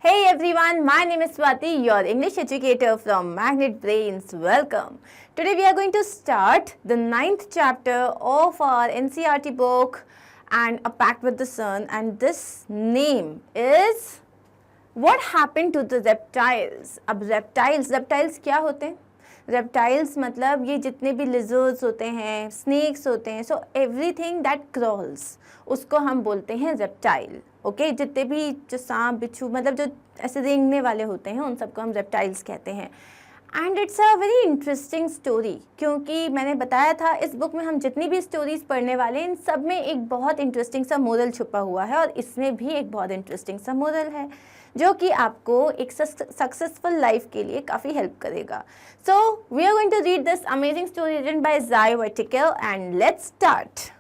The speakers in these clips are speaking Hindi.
Hey everyone, my name is Swati, your English educator from Magnet Brains. Welcome. Today we are going to start the 9th chapter of our NCERT book and A Pact with the Sun, and this name is What Happened to the Reptiles. अब reptiles क्या होते हैं? Reptiles मतलब ये जितने भी lizards होते हैं, snakes होते हैं, so everything that crawls उसको हम बोलते हैं reptile. ओके जितने भी जो सांप बिच्छू मतलब जो ऐसे रेंगने वाले होते हैं उन सबको हम रेप्टाइल्स कहते हैं. And it's a very interesting story, क्योंकि मैंने बताया था इस बुक में हम जितनी भी स्टोरीज पढ़ने वाले हैं इन सब में एक बहुत इंटरेस्टिंग सा मोरल छुपा हुआ है, और इसमें भी एक बहुत इंटरेस्टिंग सा मोरल है जो कि आपको एक सक्सेसफुल लाइफ के लिए काफ़ी हेल्प करेगा. So we are going to read this amazing story written by Zai Whitaker and let's start.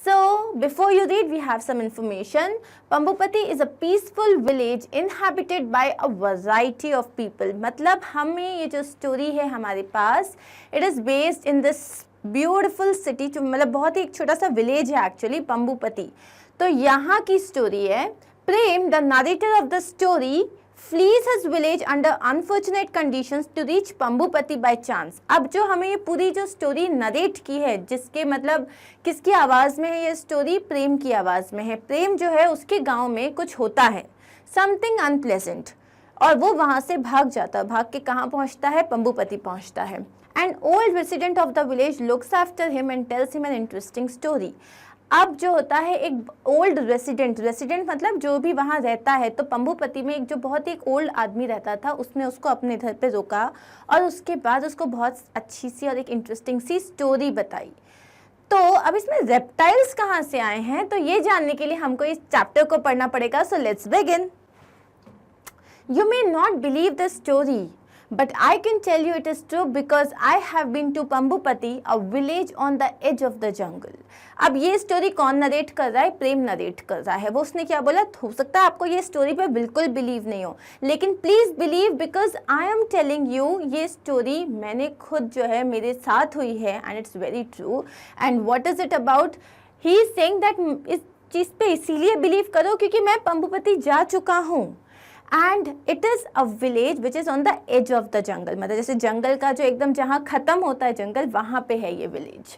So, before you read, we have some information. Pambupati is a peaceful village inhabited by a variety of people. मतलब हमें ये जो story है हमारे पास, it is based in this beautiful city, जो मतलब बहुत ही एक छोटा सा village है actually, पम्बुपति. तो यहाँ की story है, प्रेम, the narrator of the story, flees his village under unfortunate conditions to reach Pambupati by chance. अब जो हमें ये पूरी जो स्टोरी नरेट की है, जिसके मतलब किसकी आवाज़ में है ये स्टोरी? प्रेम की आवाज़ में है. प्रेम जो है उसके गांव में कुछ होता है, समथिंग अनप्लेजेंट, और वो वहाँ से भाग जाता है. भाग के कहाँ पहुँचता है? पम्बुपति पहुँचता है. And old resident of the village looks after him and tells him an interesting story. अब जो होता है एक ओल्ड रेसिडेंट मतलब जो भी वहाँ रहता है, तो पम्बुपति में एक जो बहुत ही एक ओल्ड आदमी रहता था, उसने उसको अपने घर पे रोका और उसके बाद उसको बहुत अच्छी सी और एक इंटरेस्टिंग सी स्टोरी बताई. तो अब इसमें रेप्टाइल्स कहाँ से आए हैं, तो ये जानने के लिए हमको इस चैप्टर को पढ़ना पड़ेगा. So let's begin. You may not believe the story, but I can tell you it is true because I have been to Pambupati, a village on the edge of the jungle. अब ये स्टोरी कौन नरेट कर रहा है? प्रेम नरेट कर रहा है. वो उसने क्या बोला? हो सकता है आपको ये स्टोरी पे बिल्कुल बिलीव नहीं हो, लेकिन please believe because I am telling you, ये स्टोरी मैंने खुद जो है मेरे साथ हुई है and it's very true. And what is it about? He is saying that इस चीज़ पे इसीलिए बिलीव करो क्योंकि मैं पम्बुपति जा चुका हूँ. And it is a village which is on the edge of the jungle, मतलब जैसे जंगल का जो एकदम जहाँ ख़त्म होता है जंगल, वहाँ पे है ये village.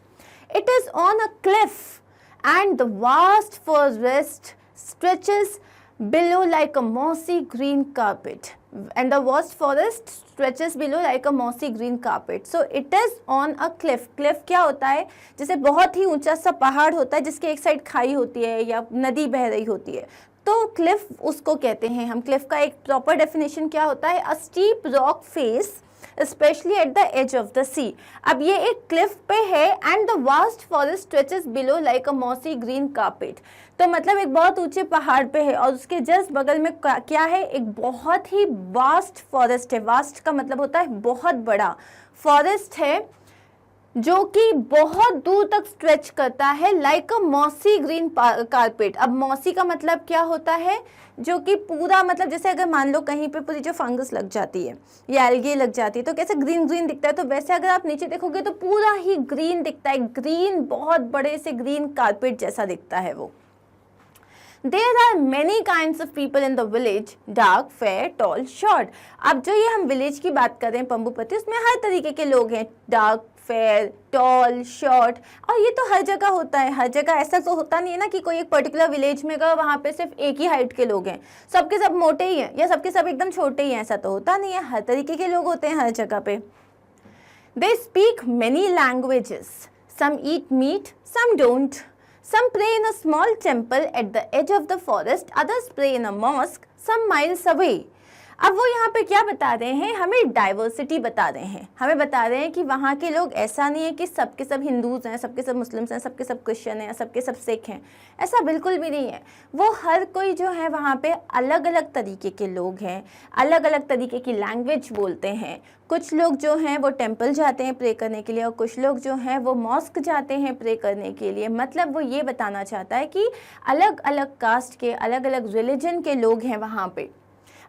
It is on a cliff and the vast forest stretches below like a mossy green carpet, and the vast forest stretches below like a mossy green carpet. So it is on a cliff. cliff क्या होता है? जैसे बहुत ही ऊंचा सा पहाड़ होता है जिसके एक साइड खाई होती है या नदी बह रही होती है, तो क्लिफ उसको कहते हैं हम. क्लिफ का एक प्रॉपर डेफिनेशन क्या होता है? A steep rock face specially at the edge of the sea. अब ये एक क्लिफ पे है and the vast forest stretches below like a mossy green carpet. तो मतलब एक बहुत ऊंचे पहाड़ पे है और उसके जस्ट बगल में क्या है? एक बहुत ही वास्ट फॉरेस्ट है. वास्ट का मतलब होता है बहुत बड़ा. फॉरेस्ट है जो कि बहुत दूर तक स्ट्रेच करता है like a mossy green carpet. अब मॉसी का मतलब क्या होता है? जो कि पूरा मतलब जैसे अगर मान लो कहीं पे पूरी जो फंगस लग जाती है या एल्गी लग जाती है तो कैसे ग्रीन ग्रीन दिखता है, तो वैसे अगर आप नीचे देखोगे तो पूरा ही ग्रीन दिखता है. ग्रीन बहुत बड़े से ग्रीन कारपेट जैसा दिखता है वो. There are many kinds of people in the village, dark, fair, tall, short. अब जो ये हम विलेज की बात कर रहे हैं पम्बुपति, उसमें हर तरीके के लोग हैं. डार्क, फेयर, टॉल, शॉर्ट, और ये तो हर जगह होता है. हर जगह ऐसा तो होता नहीं है ना कि कोई एक पर्टिकुलर विलेज में गए वहाँ पे सिर्फ एक ही हाइट के लोग हैं, सबके सब मोटे ही हैं या सबके सब एकदम छोटे ही हैं, ऐसा तो होता नहीं है. हर तरीके के लोग होते हैं हर जगह पे. They speak many languages. Some eat meat, some don't. Some pray in a small temple at the edge of the forest, others pray in a mosque some miles away. अब वो यहाँ पे क्या बता रहे हैं? हमें डाइवर्सिटी बता रहे हैं. हमें बता रहे हैं कि वहाँ के लोग ऐसा नहीं है कि सबके सब हिंदूज हैं, सबके सब मुस्लिम्स हैं, सबके सब क्रिश्चियन हैं, सबके सब सिख हैं. ऐसा बिल्कुल भी नहीं है. वो हर कोई जो है वहाँ पे अलग अलग तरीके के लोग हैं, अलग अलग तरीके की लैंग्वेज बोलते हैं. कुछ लोग जो हैं वो टेम्पल जाते हैं प्रे करने के लिए, और कुछ लोग जो हैं वो मॉस्क जाते हैं प्रे करने के लिए. मतलब वो ये बताना चाहता है कि अलग अलग कास्ट के, अलग अलग रिलीजन के लोग हैं वहाँ पे.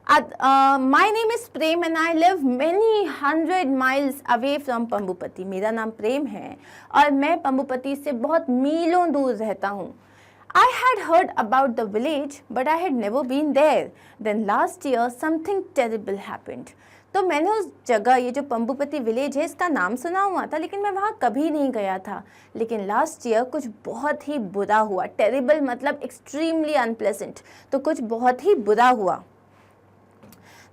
My name is Prem and I live many hundred miles away from Pambupati. मेरा नाम प्रेम है और मैं पम्बुपति से बहुत मीलों दूर रहता हूँ. I had heard about the village, but I had never been there. Then last year, something terrible happened. तो मैंने उस जगह, ये जो पंबुपति विलेज है, इसका नाम सुना हुआ था, लेकिन मैं वहाँ कभी नहीं गया था. लेकिन लास्ट ईयर कुछ बहुत ही बुरा हुआ. टेरिबल मतलब एक्सट्रीमली अनप्लेजेंट. तो कुछ बहुत ही बुरा हुआ.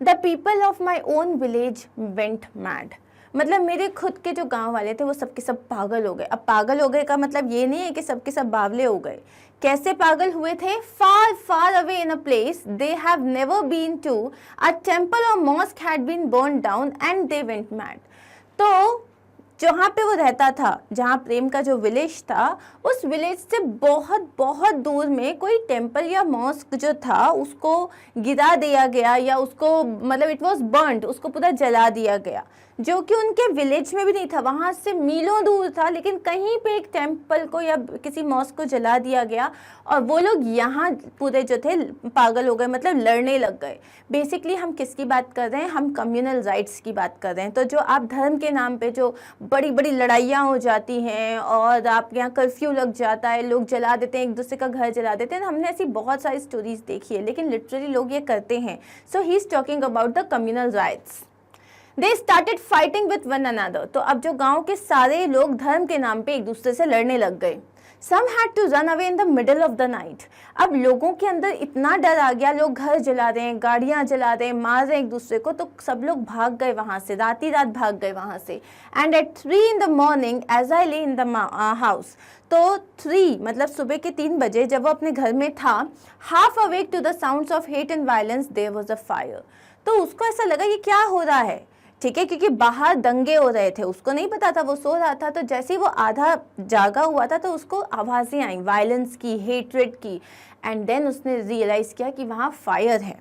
The people of my own village went mad. मतलब मेरे खुद के जो गांव वाले थे वो सबके सब पागल हो गए. अब पागल हो गए का मतलब ये नहीं है कि सबके सब बावले हो गए. कैसे पागल हुए थे? Far far away in a place they have never been to, a temple और mosque had been burn down and they went mad. तो जहाँ पे वो रहता था, जहाँ प्रेम का जो विलेज था, उस विलेज से बहुत बहुत दूर में कोई टेम्पल या मॉस्क जो था उसको गिरा दिया गया, या उसको मतलब इट वॉज बर्न्ड, उसको पूरा जला दिया गया, जो कि उनके विलेज में भी नहीं था, वहाँ से मीलों दूर था. लेकिन कहीं पे एक टेम्पल को या किसी मॉस्क को जला दिया गया और वो लोग यहाँ पूरे जो थे पागल हो गए, मतलब लड़ने लग गए. बेसिकली हम किसकी बात कर रहे हैं? हम कम्युनल राइट्स की बात कर रहे हैं. तो जो आप धर्म के नाम पे जो बड़ी बड़ी लड़ाइयाँ हो जाती हैं और आपके यहाँ कर्फ्यू लग जाता है, लोग जला देते हैं, एक दूसरे का घर जला देते हैं, हमने ऐसी बहुत सारी स्टोरीज देखी है, लेकिन लिटरली लोग ये करते हैं. So he is talking about the communal riots. They started fighting with one another. तो अब जो गांव के सारे लोग धर्म के नाम पे एक दूसरे से लड़ने लग गए. Some had to run away in the middle of the night. अब लोगों के अंदर इतना डर आ गया, लोग घर जला रहे हैं, गाड़ियां जला रहे हैं, मार रहे हैं एक दूसरे को, तो सब लोग भाग गए वहां से, रात ही रात भाग गए वहां से. And at 3 in the morning, as I lay in the house, तो 3 मतलब सुबह के 3 बजे जब वो अपने घर में था, half awake to the sounds of hate and violence, there was a fire. तो उसको ऐसा लगा ये क्या हो रहा है, ठीक है, क्योंकि बाहर दंगे हो रहे थे, उसको नहीं पता था, वो सो रहा था. तो जैसे ही वो आधा जागा हुआ था तो उसको आवाज़ें आई वायलेंस की, हेट्रेड की. एंड देन उसने रियलाइज किया कि वहाँ फायर है.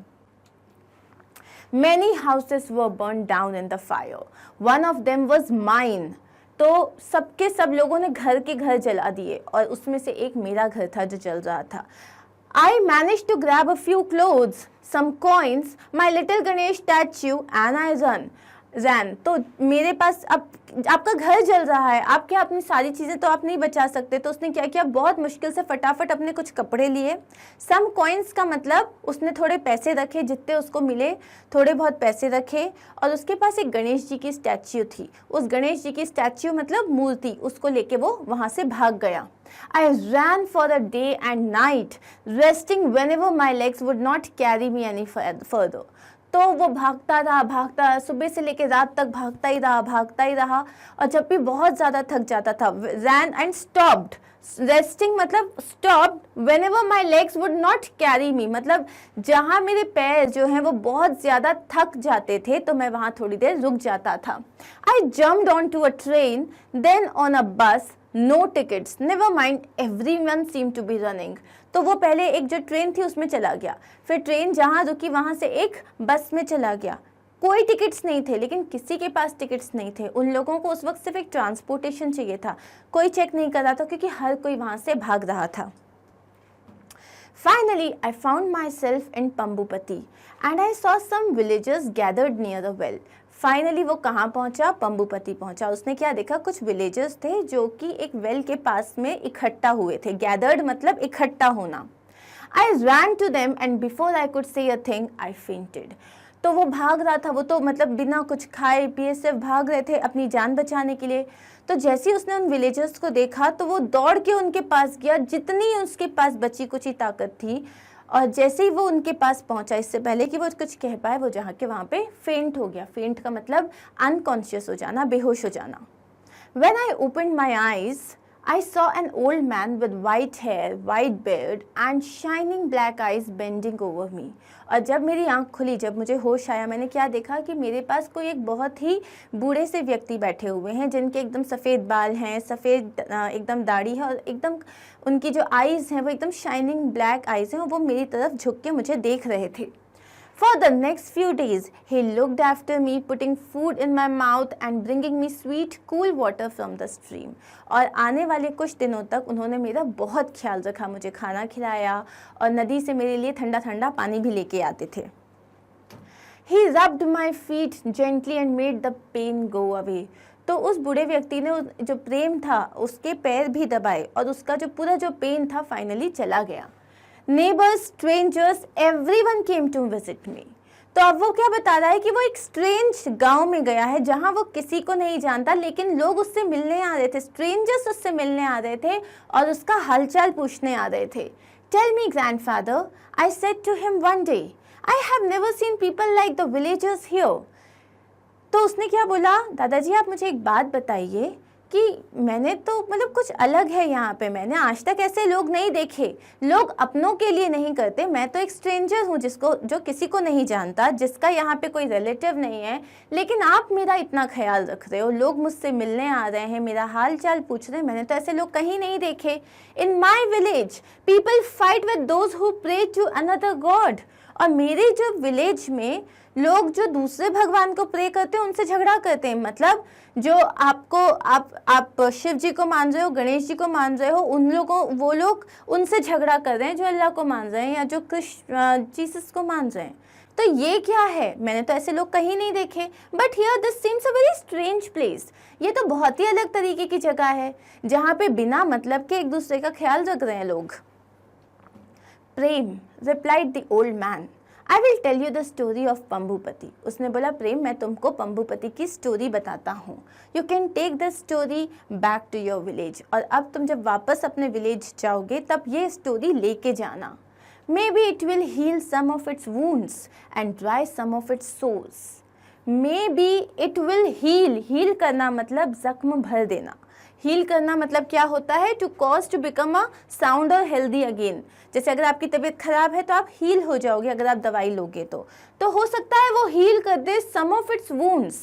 Many houses were burn down in the fire, one of them was mine. तो सबके सब लोगों ने घर के घर जला दिए और उसमें से एक मेरा घर था जो जल रहा था. I managed to grab a few clothes, some coins, my little Ganesh statue, and I ran. तो मेरे पास अब आपका घर जल रहा है, आप क्या अपनी सारी चीज़ें तो आप नहीं बचा सकते. तो उसने क्या किया, बहुत मुश्किल से फटाफट अपने कुछ कपड़े लिए. सम कॉइन्स का मतलब उसने थोड़े पैसे रखे, जितने उसको मिले थोड़े बहुत पैसे रखे. और उसके पास एक गणेश जी की स्टैच्यू थी, उस गणेश जी की स्टैच्यू मतलब मूर्ति, उसको लेके वो वहाँ से भाग गया. I ran for a day and night, resting whenever my legs would not carry me any further. तो वो भागता रहा, सुबह से लेकर रात तक भागता ही रहा. और जब भी बहुत ज़्यादा थक जाता था, ran and stopped. रेस्टिंग मतलब stopped whenever my legs would not carry me, मतलब जहाँ मेरे पैर जो हैं वो बहुत ज़्यादा थक जाते थे तो मैं वहाँ थोड़ी देर रुक जाता था. I jumped onto a train, then on a bus. No tickets, never mind, everyone seemed to be running. तो वो पहले एक जो ट्रेन थी उसमें चला गया, फिर ट्रेन जहाँ रुकी वहाँ से एक बस में चला गया. कोई टिकट्स नहीं थे, लेकिन किसी के पास टिकट्स नहीं थे. उन लोगों को उस वक्त सिर्फ एक ट्रांसपोर्टेशन चाहिए था, कोई चेक नहीं कर रहा था क्योंकि हर कोई वहाँ से भाग रहा था. Finally, I found myself in Pambupati and I saw some villagers gathered near the well. Finally वो कहाँ पहुँचा? पंबुपति पहुँचा. उसने क्या देखा, कुछ विलेजर्स थे जो कि एक वेल के पास में इकट्ठा हुए थे. गैदर्ड मतलब इकट्ठा होना. I ran to them and before I could say a thing I fainted. तो वो भाग रहा था, वो तो मतलब बिना कुछ खाए पिए सिर्फ भाग रहे थे अपनी जान बचाने के लिए. तो जैसे ही उसने उन विलेजर्स को देखा तो वो दौड़ के उनके पास गया, जितनी उसके पास बची कुची ताकत थी. और जैसे ही वो उनके पास पहुंचा, इससे पहले कि वो कुछ कह पाए, वो जहाँ के वहाँ पे फेंट हो गया. फेंट का मतलब अनकॉन्शियस हो जाना, बेहोश हो जाना. When I opened my eyes, I saw an old man with white hair, white beard and shining black eyes bending over me. और जब मेरी आंख खुली, जब मुझे होश आया, मैंने क्या देखा कि मेरे पास कोई एक बहुत ही बूढ़े से व्यक्ति बैठे हुए हैं जिनके एकदम सफ़ेद बाल हैं, सफ़ेद एकदम दाढ़ी है और एकदम उनकी जो आईज़ हैं वो एकदम शाइनिंग ब्लैक आईज़ हैं और वो मेरी तरफ झुक के मुझे देख रहे थे. For the next few days, he looked after me, putting food in my mouth and bringing me sweet, cool water from the stream. और आने वाले कुछ दिनों तक उन्होंने मेरा बहुत ख्याल रखा, मुझे खाना खिलाया और नदी से मेरे लिए ठंडा ठंडा पानी भी लेके आते थे. He rubbed my feet gently and made the pain go away. तो उस बूढ़े व्यक्ति ने जो प्रेम था उसके पैर भी दबाए और उसका जो पूरा जो पेन था फाइनली चला गया। Neighbours, strangers, everyone came to visit me. तो अब वो क्या बता रहा है कि वो एक स्ट्रेंज गांव में गया है जहां वो किसी को नहीं जानता, लेकिन लोग उससे मिलने आ रहे थे, स्ट्रेंजर्स उससे मिलने आ रहे थे और उसका हालचाल पूछने आ रहे थे। Tell me grandfather, I said to him one day, I have never seen people like the villagers here. तो उसने क्या बोला, दादाजी आप मुझे एक बात बताइए कि मैंने तो मतलब कुछ अलग है यहाँ पे, मैंने आज तक ऐसे लोग नहीं देखे, लोग अपनों के लिए नहीं करते, मैं तो एक स्ट्रेंजर हूँ जो किसी को नहीं जानता, जिसका यहाँ पे कोई रिलेटिव नहीं है, लेकिन आप मेरा इतना ख्याल रख रहे हो, लोग मुझसे मिलने आ रहे हैं, मेरा हाल चाल पूछ रहे हैं, मैंने तो ऐसे लोग कहीं नहीं देखे। In my village people fight with those who pray to another god. और मेरे जो विलेज में लोग जो दूसरे भगवान को प्रे करते हैं उनसे झगड़ा करते हैं, मतलब जो आप शिव जी को मान रहे हो, गणेश जी को मान रहे हो, वो लोग उनसे झगड़ा कर रहे हैं जो अल्लाह को मान रहे हैं या जो जीसस को मान रहे हैं। तो ये क्या है, मैंने तो ऐसे लोग कहीं नहीं देखे। But here this seems a very strange place, ये तो बहुत ही अलग तरीके की जगह है जहाँ पे बिना मतलब के एक दूसरे का ख्याल रख रहे हैं लोग। प्रेम, replied the old man, I will tell you the story of पंबुपति। उसने बोला, प्रेम मैं तुमको पंबुपति की स्टोरी बताता हूँ। You can take the story back to your village। और अब तुम जब वापस अपने विलेज जाओगे तब ये स्टोरी लेके जाना। Maybe it will heal some of its wounds and dry some of its sores। Maybe it will heal करना मतलब जख्म भर देना, हील करना मतलब क्या होता है, to cause to become a sound और हेल्दी अगेन। जैसे अगर आपकी तबीयत खराब है तो आप हील हो जाओगे अगर आप दवाई लोगे तो हो सकता है वो हील कर दे सम ऑफ इट्स वुंड्स।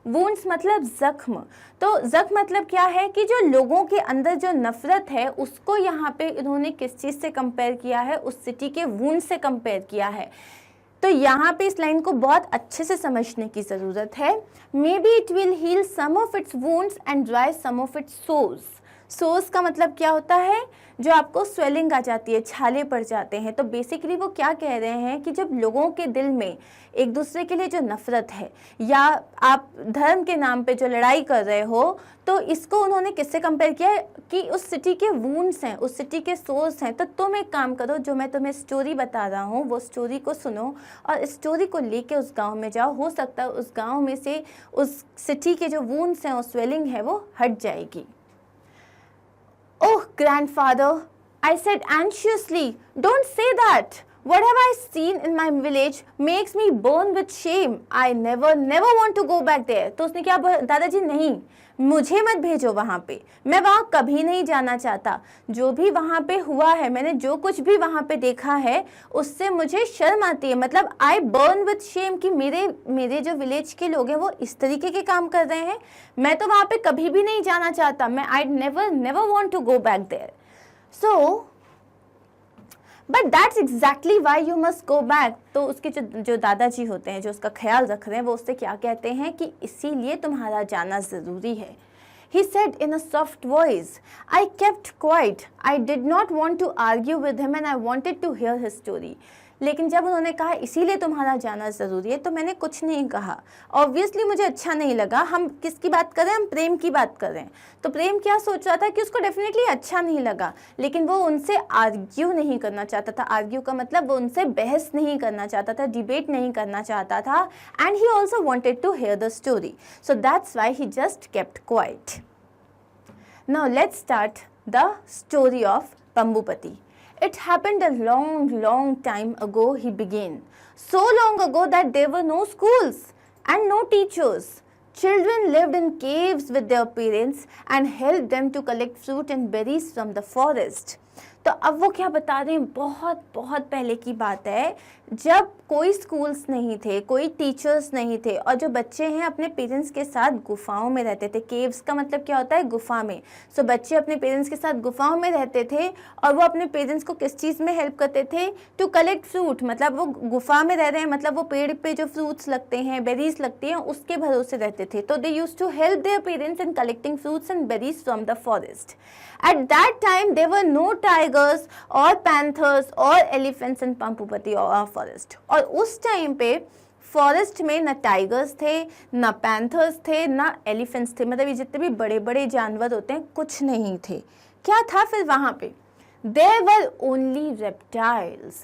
वुंड्स मतलब जख्म। तो जख्म मतलब क्या है कि जो लोगों के अंदर जो नफरत है उसको यहाँ पे इन्होंने किस चीज़ से कंपेयर किया है, उस सिटी के वुंड से कंपेयर किया है। तो यहाँ पे इस लाइन को बहुत अच्छे से समझने की ज़रूरत है। Maybe it will heal some of its wounds and dry some of its sores. Sores का मतलब क्या होता है, जो आपको स्वेलिंग आ जाती है, छाले पड़ जाते हैं। तो बेसिकली वो क्या कह रहे हैं कि जब लोगों के दिल में एक दूसरे के लिए जो नफ़रत है या आप धर्म के नाम पे जो लड़ाई कर रहे हो, तो इसको उन्होंने किससे कंपेयर किया है कि उस सिटी के वूंड्स हैं, उस सिटी के सोर्स हैं। तो तुम एक काम करो, जो मैं तुम्हें स्टोरी बता रहा हूँ वो स्टोरी को सुनो और इस स्टोरी को लेके उस गांव में जाओ। हो सकता है उस गांव में से उस सिटी के जो वूंड्स हैं, उस स्वेलिंग है, वो हट जाएगी। Oh, grandfather, I said anxiously, don't say that. What have I seen in my village makes me burn with shame. I never want to go back there. तो उसने क्या बोला, दादाजी नहीं, मुझे मत भेजो वहाँ पे, मैं वहाँ कभी नहीं जाना चाहता। जो भी वहाँ पे हुआ है, मैंने जो कुछ भी वहाँ पे देखा है उससे मुझे शर्म आती है। मतलब आई बर्न विथ शेम कि मेरे जो विलेज के लोग हैं वो इस तरीके के काम कर रहे हैं, मैं तो वहाँ पे कभी भी नहीं जाना चाहता। मैं I never want to go back there. So but that's exactly why you must go back. तो उसके जो दादाजी होते हैं, जो उसका ख्याल रख रहे हैं, वो उससे क्या कहते हैं कि इसीलिए तुम्हारा जाना ज़रूरी है। He said in a soft voice, I kept quiet. I did not want to argue with him and I wanted to hear his story. लेकिन जब उन्होंने कहा इसीलिए तुम्हारा जाना ज़रूरी है, तो मैंने कुछ नहीं कहा। ऑब्वियसली मुझे अच्छा नहीं लगा। हम किसकी बात कर रहे हैं, हम प्रेम की बात कर रहे हैं। तो प्रेम क्या सोच रहा था कि उसको डेफिनेटली अच्छा नहीं लगा, लेकिन वो उनसे आर्ग्यू नहीं करना चाहता था। आर्ग्यू का मतलब वो उनसे बहस नहीं करना चाहता था, डिबेट नहीं करना चाहता था। And he also wanted to hear the story, so that's why he just kept quiet. Now let's start the story of Pambupati. It happened a long time ago, he began. So long ago that there were no schools and no teachers. Children lived in caves with their parents and helped them to collect fruit and berries from the forest. तो अब वो क्या बता रहे हैं, बहुत पहले की बात है, जब कोई स्कूल्स नहीं थे, कोई टीचर्स नहीं थे और जो बच्चे हैं अपने पेरेंट्स के साथ गुफाओं में रहते थे। केव्स का मतलब क्या होता है, गुफा में। सो बच्चे अपने पेरेंट्स के साथ गुफाओं में रहते थे और वो अपने पेरेंट्स को किस चीज़ में हेल्प करते थे, टू कलेक्ट फ्रूट। मतलब वो गुफा में रह रहे हैं, मतलब वो पेड़ पे जो फ्रूट्स लगते हैं, बेरीज लगती हैं, उसके भरोसे रहते थे। तो they used to help their parents in collecting fruits and berries from the forest. At that time, there were no tigers or panthers or elephants in Pampupati or forest. और उस टाइम पे फॉरेस्ट में ना टाइगर्स थे, ना पैंथर्स थे, ना एलिफेंट्स थे, मतलब ये जितने भी बड़े बड़े जानवर होते हैं कुछ नहीं थे। क्या था फिर वहाँ पे? There were only reptiles,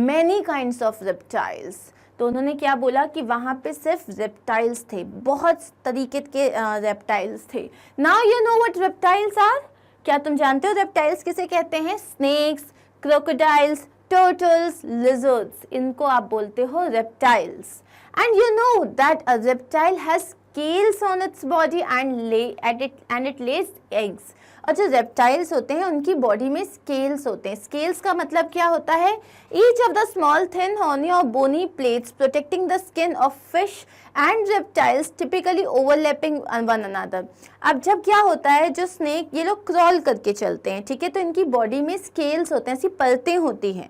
many kinds of reptiles। तो उन्होंने क्या बोला कि वहाँ पे सिर्फ रेप्टाइल्स थे, बहुत तरीके के रेप्टाइल्स थे। Now you know what reptiles are? क्या तुम जानते हो रेप्टाइल्स किसे कहते हैं? स्नेक्स, क्रोकोडाइल्स, टर्टल्स, लिजर्ड्स, इनको आप बोलते हो reptiles. And you know that a reptile has scales on its body and it lays eggs। और जो रेप्टाइल्स होते हैं उनकी बॉडी में स्केल्स होते हैं। स्केल्स का मतलब क्या होता है? Each of the small thin horny और bony plates protecting the skin of fish and reptiles typically overlapping one another. अब जब क्या होता है, जो स्नेक ये लोग क्रॉल करके चलते हैं, ठीक है, तो इनकी बॉडी में स्केल्स होते हैं, ऐसी परतें होती हैं,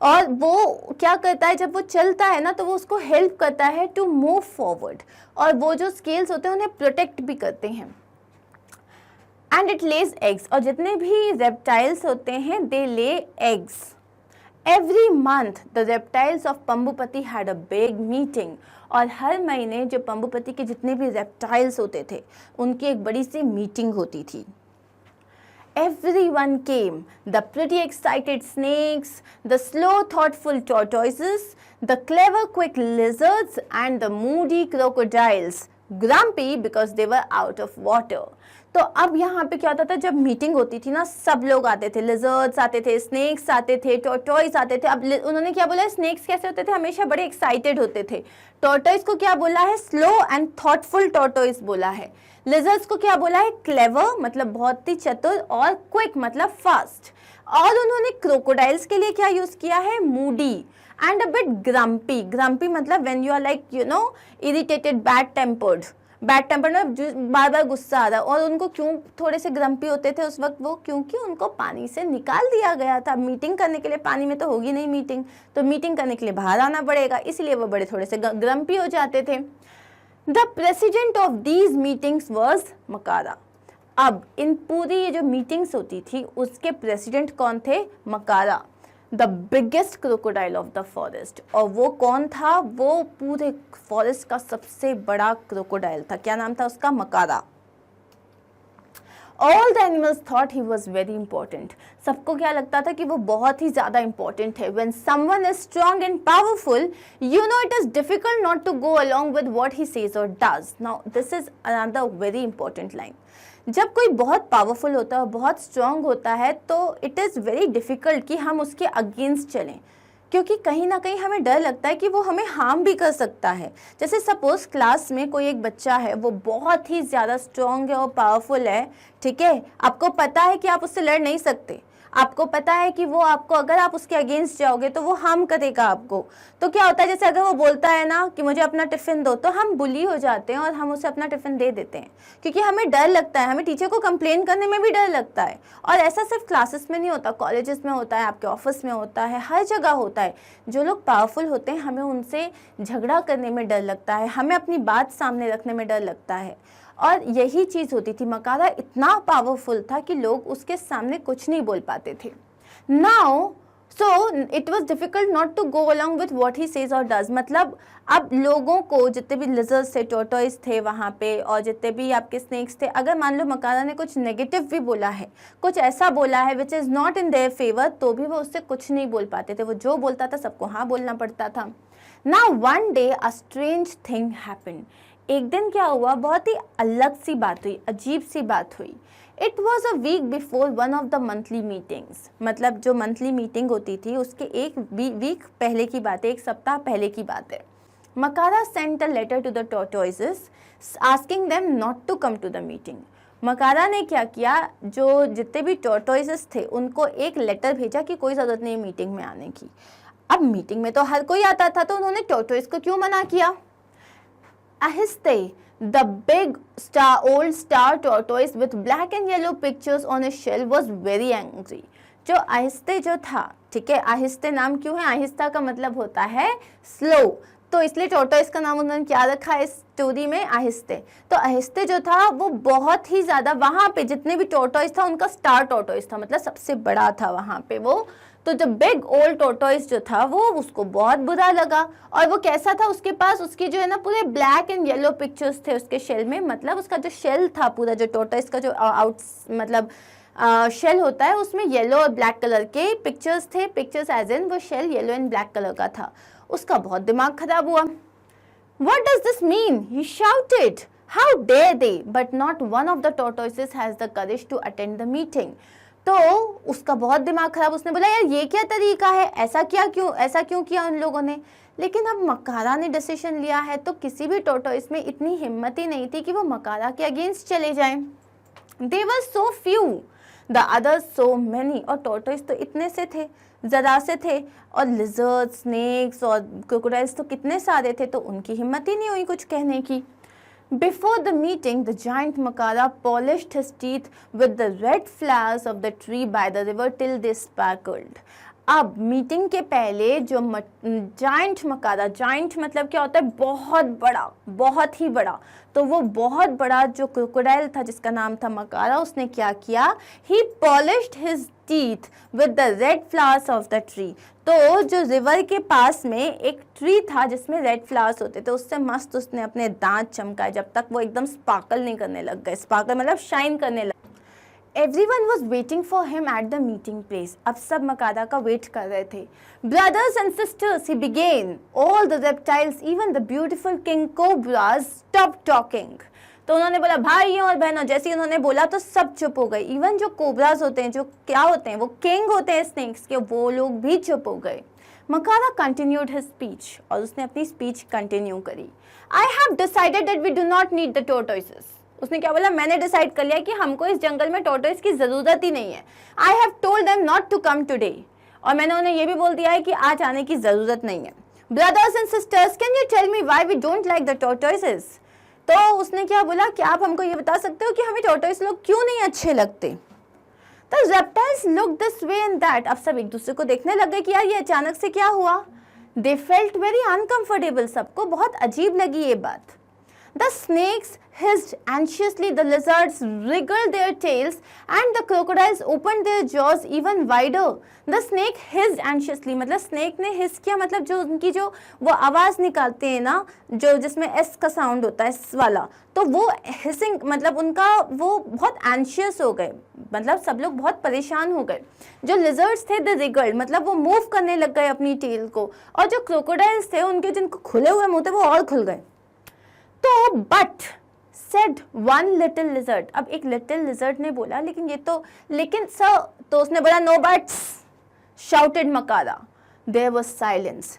और वो क्या करता है, जब वो चलता है ना तो वो उसको हेल्प करता है टू मूव फॉरवर्ड, और वो जो स्केल्स होते हैं उन्हें प्रोटेक्ट भी करते हैं। एंड इट लेज एग्स, और जितने भी रेप्टाइल्स होते हैं they lay eggs. Every month the reptiles of Pambupati had a big meeting, और हर महीने जो पंबुपति के जितने भी रेप्टाइल्स होते थे उनकी एक बड़ी सी मीटिंग होती थी। Everyone came, the pretty excited snakes, the slow thoughtful tortoises, the clever quick lizards and the moody crocodiles, grumpy because they were out of water। तो अब यहाँ पे क्या होता था, जब मीटिंग होती थी ना सब लोग आते थे, लिजर्ड्स आते थे, स्नेक्स आते थे, टॉर्टॉइस आते थे। अब उन्होंने क्या बोला, स्नेक्स कैसे होते थे, हमेशा बड़े एक्साइटेड होते थे। टॉर्टॉइस को क्या बोला है, स्लो एंड थॉटफुल टॉर्टॉइस बोला है। लिजर्ड्स को क्या बोला है, क्लेवर मतलब बहुत ही चतुर, और क्विक मतलब फास्ट। और उन्होंने क्रोकोडाइल्स के लिए क्या यूज किया है, moody and a bit grumpy. Grumpy मतलब when you are like you know irritated, bad tempered में बार बार गुस्सा आ रहा। और उनको क्यों थोड़े से ग्रम्पी होते थे उस वक्त वो, क्योंकि उनको पानी से निकाल दिया गया था। मीटिंग करने के लिए पानी में तो होगी नहीं मीटिंग, तो मीटिंग करने के लिए बाहर आना पड़ेगा, इसलिए वो बड़े थोड़े से ग्रम्पी हो जाते थे। The president of these meetings was Makara. अब इन पूरी ये जो मीटिंग्स होती थी उसके प्रेसिडेंट कौन थे, Makara, the biggest crocodile of the forest. और वो कौन था, वो पूरे फॉरेस्ट का सबसे बड़ा क्रोकोडाइल था। क्या नाम था उसका, मकारा। All the animals thought he was very important। सबको क्या लगता था कि वो बहुत ही ज़्यादा important है। When someone is strong and powerful, you know it is difficult not to go along with what he says or does। Now this is another very important line। जब कोई बहुत पावरफुल होता है और बहुत स्ट्रांग होता है तो इट इज़ वेरी डिफ़िकल्ट कि हम उसके अगेंस्ट चलें, क्योंकि कहीं ना कहीं हमें डर लगता है कि वो हमें हार्म भी कर सकता है। जैसे सपोज क्लास में कोई एक बच्चा है, वो बहुत ही ज़्यादा स्ट्रॉन्ग है और पावरफुल है, ठीक है, आपको पता है कि आप उससे लड़ नहीं सकते, आपको पता है कि वो आपको, अगर आप उसके अगेंस्ट जाओगे तो वो हार्म करेगा आपको। तो क्या होता है, जैसे अगर वो बोलता है ना कि मुझे अपना टिफ़िन दो, तो हम बुली हो जाते हैं और हम उसे अपना टिफ़िन दे देते हैं, क्योंकि हमें डर लगता है, हमें टीचर को कंप्लेन करने में भी डर लगता है। और ऐसा सिर्फ क्लासेस में नहीं होता, कॉलेजेस में होता है, आपके ऑफिस में होता है, हर जगह होता है। जो लोग पावरफुल होते हैं हमें उनसे झगड़ा करने में डर लगता है, हमें अपनी बात सामने रखने में डर लगता है। और यही चीज़ होती थी, मकारा इतना पावरफुल था कि लोग उसके सामने कुछ नहीं बोल पाते थे। Now so it was difficult not to go along with what he says और डज। मतलब अब लोगों को, जितने भी लिजर्ड्स थे, टोर्टोइस थे वहाँ पे, और जितने भी आपके स्नेक्स थे, अगर मान लो मकारा ने कुछ नेगेटिव भी बोला है, कुछ ऐसा बोला है which is not in their favour, तो भी वो उससे कुछ नहीं बोल पाते थे। वो जो बोलता था सबको हाँ बोलना पड़ता था। Now one day a strange thing happened. एक दिन क्या हुआ, बहुत ही अलग सी बात हुई, अजीब सी बात हुई। It was a week before one of the monthly meetings. मतलब जो मंथली मीटिंग होती थी उसके एक वीक पहले की बात है, एक सप्ताह पहले की बात है। Makara sent a letter to the tortoises asking them not to come to the meeting. Makara ने क्या किया, जो जितने भी टॉर्टोइसेस थे उनको एक लेटर भेजा कि कोई ज़रूरत नहीं मीटिंग में आने की। अब मीटिंग में तो हर कोई आता था, तो उन्होंने टॉर्टोइस को क्यों मना किया। Ahiste, the big old star tortoise with black and yellow pictures on his shell was very angry। जो आहिस्ते जो था, ठीक है, आहिस्ते नाम क्यों है, आहिस्ता का मतलब होता है स्लो, तो इसलिए टॉर्टोइस का नाम उन्होंने क्या रखा है इस स्टोरी में, आहिस्ते। तो आहिस्ते जो था वो बहुत ही ज़्यादा, वहाँ पे जितने भी टॉर्टोइस था उनका स्टार टॉर्टोइस था, मतलब सबसे बड़ा था वहाँ पे वो। तो द बिग ओल्ड टोर्टोइस जो था वो उसको बहुत बुरा लगा। और वो कैसा था, उसके पास उसकी जो है ना पूरे ब्लैक एंड येलो पिक्चर्स थे उसके शेल में, मतलब उसका जो शेल था पूरा, जो टोर्टोइस का जो आउट मतलब शेल होता है उसमें येलो और ब्लैक कलर के पिक्चर्स थे, पिक्चर्स एज इन वो shell yellow and black colour का था। उसका बहुत दिमाग खराब हुआ। What does this mean? He shouted. How dare they? But not one of the tortoises has the courage to attend the meeting. तो उसका बहुत दिमाग खराब, उसने बोला यार ये क्या तरीका है, ऐसा क्यों किया उन लोगों ने। लेकिन अब मकारा ने डिसीजन लिया है तो किसी भी टोर्टोइस में इतनी हिम्मत ही नहीं थी कि वो मकारा के अगेंस्ट चले जाएं। They were so few, the others so many. और टोर्टोइस तो इतने से थे, ज़रा से थे, और लिजर्ड, स्नेक्स और क्रोकोडाइल्स तो कितने सारे थे, तो उनकी हिम्मत ही नहीं हुई कुछ कहने की। Before the meeting, the giant Makara polished his teeth with the red flowers of the tree by the river till they sparkled. अब मीटिंग के पहले जो जाइंट मकारा, जाइंट मतलब क्या होता है, बहुत बड़ा, बहुत ही बड़ा, तो वो बहुत बड़ा जो क्रोकोडाइल था जिसका नाम था मकारा, उसने क्या किया, he polished his teeth with the red flowers of the tree. तो जो रिवर के पास में एक ट्री था जिसमें रेड फ्लावर्स होते थे, उससे मस्त उसने अपने दांत चमकाए जब तक वो एकदम स्पार्कल नहीं करने लग गए, स्पार्कल मतलब शाइन करने लग। Everyone was waiting for him at the meeting place. अब सब मकारा का वेट कर रहे थे। Brothers and sisters, he began. All the reptiles, even the beautiful king cobras, stopped talking. तो उन्होंने बोला भाइयों और बहनों, जैसे उन्होंने बोला तो सब चुप हो गए। इवन जो कोबराज होते हैं, जो क्या होते हैं, वो किंग होते हैं स्नेक्स के, वो लोग भी चुप हो गए। मकारा कंटिन्यूड हिज स्पीच, और उसने अपनी स्पीच कंटिन्यू करी। I have decided that we do not need the tortoises. उसने क्या बोला, मैंने डिसाइड कर लिया कि हमको इस जंगल में टोर्टोइस की ज़रूरत ही नहीं है। I have told them not to come today, और मैंने उन्हें ये भी बोल दिया है कि आज आने की ज़रूरत नहीं है। Brothers and sisters, can you tell me why we don't like the tortoises. तो उसने क्या बोला, क्या आप हमको ये बता सकते हो कि हमें टोर्टोइस लोग क्यों नहीं अच्छे लगते। The reptiles look this way and that. अब सब एक दूसरे को देखने लग गए कि यार ये अचानक से क्या हुआ। दे फेल्ट वेरी अनकंफर्टेबल, सबको बहुत अजीब लगी ये बात। The snakes hissed anxiously, the lizards wriggled their tails, and the crocodiles opened their jaws even wider. The snake hissed anxiously, मतलब snake ने hiss किया, मतलब जो उनकी जो वो आवाज़ निकालते हैं ना, जो जिसमें s का साउंड होता है, s वाला, तो वो hissing मतलब उनका वो बहुत anxious हो गए, मतलब सब लोग बहुत परेशान हो गए। जो lizards थे they wriggled, मतलब वो मूव करने लग गए अपनी टेल को, और जो crocodiles थे उनके जिनको खुले हुए मुँह थे वो और खुल गए। तो but said one little lizard, अब एक लिटिल लिजर्ड ने बोला लेकिन सर, तो उसने बोला no buts, shouted Makara. There was silence.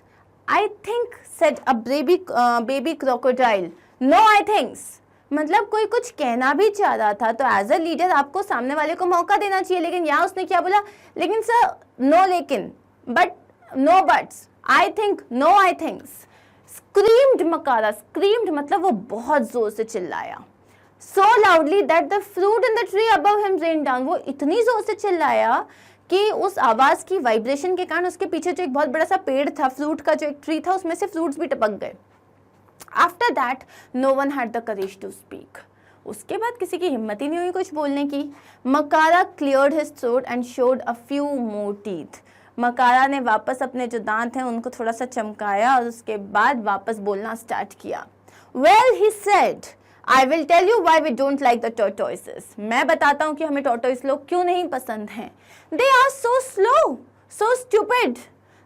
I think said a baby crocodile, no I thinks, मतलब कोई कुछ कहना भी चाह रहा था, तो एज अ लीडर आपको सामने वाले को मौका देना चाहिए। लेकिन यहाँ उसने क्या बोला, लेकिन सर नो, लेकिन but no buts, I think no I thinks. Screamed Makara, screamed मतलब वो बहुत जोर से चिल्लाया। So loudly that the fruit in the tree above him rain down, वो इतनी जोर से चिल्लाया कि उस आवाज की वाइब्रेशन के कारण उसके पीछे जो एक बहुत बड़ा सा पेड़ था, फ्रूट का जो एक ट्री था, उसमें से फ्रूट्स भी टपक गए। After that no one had the courage to speak. उसके बाद किसी की हिम्मत ही नहीं हुई कुछ बोलने की। Makara cleared his throat and showed a few more teeth. Makara ने वापस अपने जो दांत हैं उनको थोड़ा सा चमकाया और उसके बाद वापस बोलना स्टार्ट किया। Well he said, I will tell you why we don't like the tortoises. मैं बताता हूँ कि हमें टोर्टोइस लोग क्यों नहीं पसंद हैं। They are so slow, so stupid,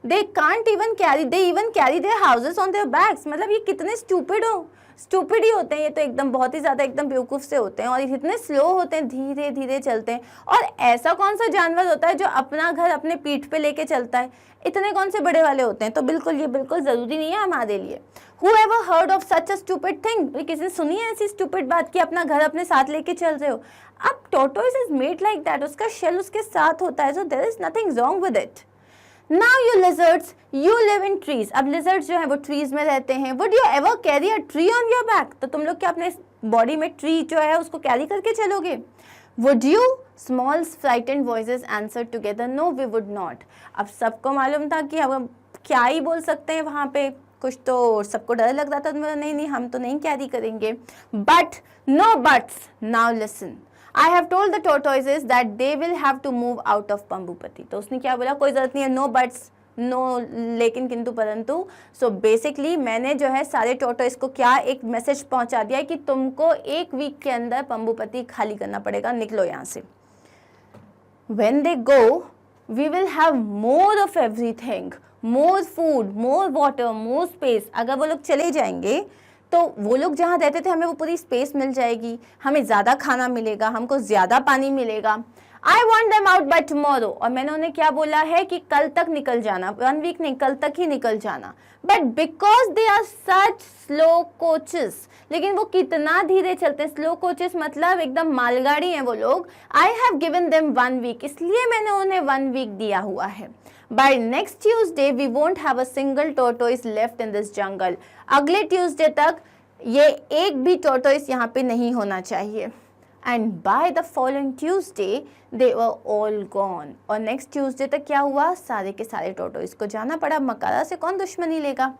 they can't even carry, they even carry their houses on their backs. मतलब ये कितने स्टूपिड ही होते हैं ये, तो एकदम बहुत ही ज़्यादा एकदम बेवकूफ़ से होते हैं, और इतने स्लो होते हैं, धीरे धीरे चलते हैं। और ऐसा कौन सा जानवर होता है जो अपना घर अपने पीठ पे लेके चलता है, इतने कौन से बड़े वाले होते हैं। तो बिल्कुल ये बिल्कुल ज़रूरी नहीं है हमारे लिए। Whoever heard of such a stupid thing? किसी ने सुनी है ऐसी स्टूपिड बात कि अपना घर अपने साथ लेके चल रहे हो। अब tortoise is made like that, उसका शेल उसके साथ होता है, so there is nothing wrong with it. Now you lizards, you live in trees. अब lizards जो है वो trees में रहते हैं। Would you ever carry a tree on your back? तो तुम लोग क्या अपने बॉडी में ट्री जो है उसको कैरी करके चलोगे? Would you? Small frightened voices answered together, no we would not. अब सबको मालूम था कि अब क्या ही बोल सकते हैं वहाँ पे, कुछ तो सबको डर लग रहा था, तो नहीं हम तो नहीं कैरी करेंगे। But no buts. Now listen. I have told the tortoises that they will have to move out of पंबुपति। तो उसने क्या बोला, कोई जरूरत नहीं है, नो बट्स, नो लेकिन किंतु परंतु। सो बेसिकली मैंने जो है सारे टोटोइस को क्या एक मैसेज पहुंचा दिया कि तुमको एक वीक के अंदर पंबुपति खाली करना पड़ेगा, निकलो यहाँ से। When they go, we will have more of everything, more food, more water, more space। अगर वो लोग चले जाएंगे तो वो लोग जहाँ रहते थे हमें वो पूरी स्पेस मिल जाएगी, हमें ज़्यादा खाना मिलेगा, हमको ज़्यादा पानी मिलेगा। I want them out by tomorrow। और मैंने उन्हें क्या बोला है कि कल तक निकल जाना, 1 वीक नहीं, कल तक ही निकल जाना। But because they are such slow coaches, लेकिन वो कितना धीरे चलते हैं, स्लो कोचेस मतलब एकदम मालगाड़ी हैं वो लोग। I have given them 1 week, इसलिए मैंने उन्हें 1 वीक दिया हुआ है। By next Tuesday we won't have a single tortoise left in this jungle। अगले ट्यूसडे तक ये एक भी टोर्टोइस यहाँ पे नहीं होना चाहिए। And by the following Tuesday they were all gone। और नेक्स्ट ट्यूसडे तक क्या हुआ, सारे के सारे टोर्टोइस को जाना पड़ा। मकारा से कौन दुश्मनी लेगा।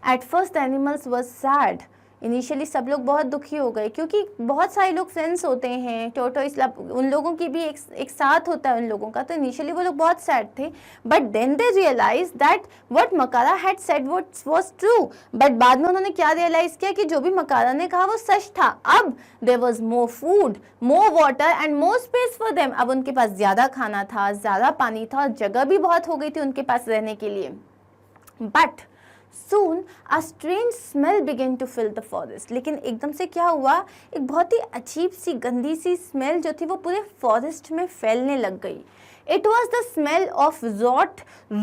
At first the animals were sad। Initially सब लोग बहुत दुखी हो गए क्योंकि बहुत सारे लोग फ्रेंड्स होते हैं, टोर्टोइस उन लोगों की भी एक साथ होता है उन लोगों का, तो इनिशियली वो लोग बहुत सैड थे। But then they realise that what Makara had said was true. But बाद में उन्होंने क्या रियलाइज किया कि जो भी मकारा ने कहा वो सच था। अब there was more food, more water and more space for them. अब उनके पास ज़्यादा खाना था, ज़्यादा पानी था और जगह भी बहुत हो गई थी उनके पास रहने के लिए। But Soon a strange smell began to fill the forest। लेकिन एकदम से क्या हुआ, एक बहुत ही अजीब सी गंदी सी स्मेल जो थी वो पूरे फॉरेस्ट में फैलने लग गई। It was the smell of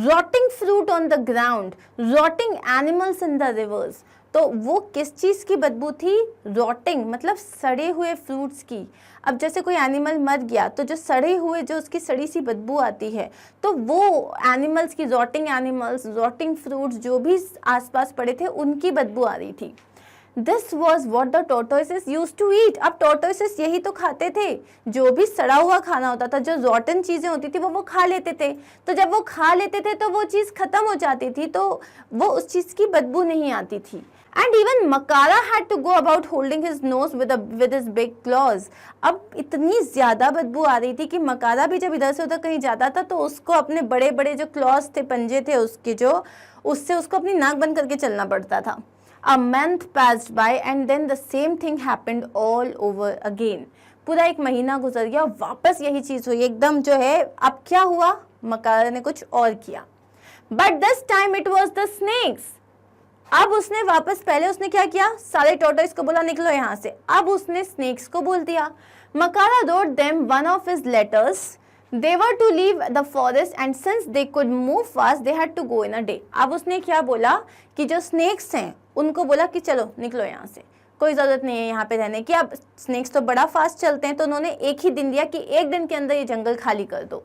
rotting fruit on the ground, rotting animals in the rivers। तो वो किस चीज़ की बदबू थी, रॉटिंग मतलब सड़े हुए फ्रूट्स की। अब जैसे कोई एनिमल मर गया तो जो सड़े हुए, जो उसकी सड़ी सी बदबू आती है, तो वो एनिमल्स की, रॉटिंग एनिमल्स, रॉटिंग फ्रूट्स जो भी आसपास पड़े थे उनकी बदबू आ रही थी। This was what the tortoises use to eat. अब टोर्टोइसेस यही तो खाते थे, जो भी सड़ा हुआ खाना होता था, जो रॉटन चीज़ें होती थी वो खा लेते थे। तो जब वो खा लेते थे तो वो चीज़ ख़त्म हो जाती थी, तो वो उस चीज़ की बदबू नहीं आती थी। And even Makara had to go about holding his nose with his big claws। अब इतनी ज़्यादा बदबू आ रही थी कि मकारा भी जब इधर से उधर कहीं जाता था तो उसको अपने बड़े बड़े जो क्लॉज थे, पंजे थे उसके, जो उससे उसको अपनी नाक बंद करके चलना पड़ता था। A month passed by and then the same thing happened all over again। पूरा 1 महीना गुजर गया, वापस यही चीज़ हुई एकदम जो है। अब क्या हुआ, मकारा ने कुछ और किया। But this time it was the snakes। अब उसने वापस, पहले उसने क्या किया, सारे टोर्टोइस को बोला निकलो यहाँ से। अब उसने स्नेक्स को बोल दिया। मकारा wrote them one of his letters। They were to leave the forest and since they could move fast they had to go in a day। अब उसने क्या बोला कि जो स्नेक्स हैं उनको बोला कि चलो निकलो यहाँ से, कोई ज़रूरत नहीं है यहाँ पे रहने की। अब स्नेक्स तो बड़ा फास्ट चलते हैं तो उन्होंने एक ही दिन दिया कि 1 दिन के अंदर ये जंगल खाली कर दो।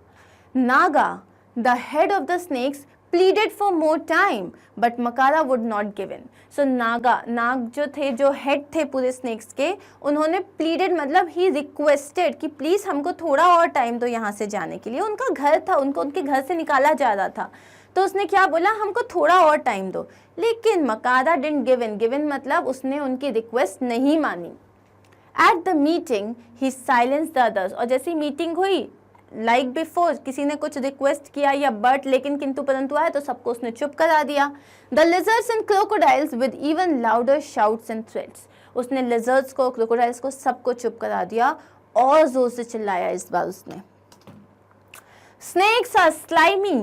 Naga, the head of the snakes, pleaded for more time but Makara would not give in। So नाग जो थे, जो हेड थे पूरे स्नेक्स के, उन्होंने pleaded मतलब ही requested कि प्लीज़ हमको थोड़ा और टाइम दो यहाँ से जाने के लिए। उनका घर था, उनको उनके घर से निकाला जा रहा था, तो उसने क्या बोला, हमको थोड़ा और टाइम दो। लेकिन मकारा didn't give in। Give in मतलब उसने उनकी रिक्वेस्ट नहीं मानी। At the meeting he silenced the others। और जैसी मीटिंग हुई, लाइक बिफोर, किसी ने कुछ रिक्वेस्ट किया या बट लेकिन किंतु परंतु आया तो सबको उसने चुप करा दिया। The lizards and crocodiles with even louder shouts and threats. उसने लिजर्ड्स को, क्रोकोडाइल्स को, सबको चुप करा दिया और जोर से चिल्लाया इस बार उसने। Snakes are slimy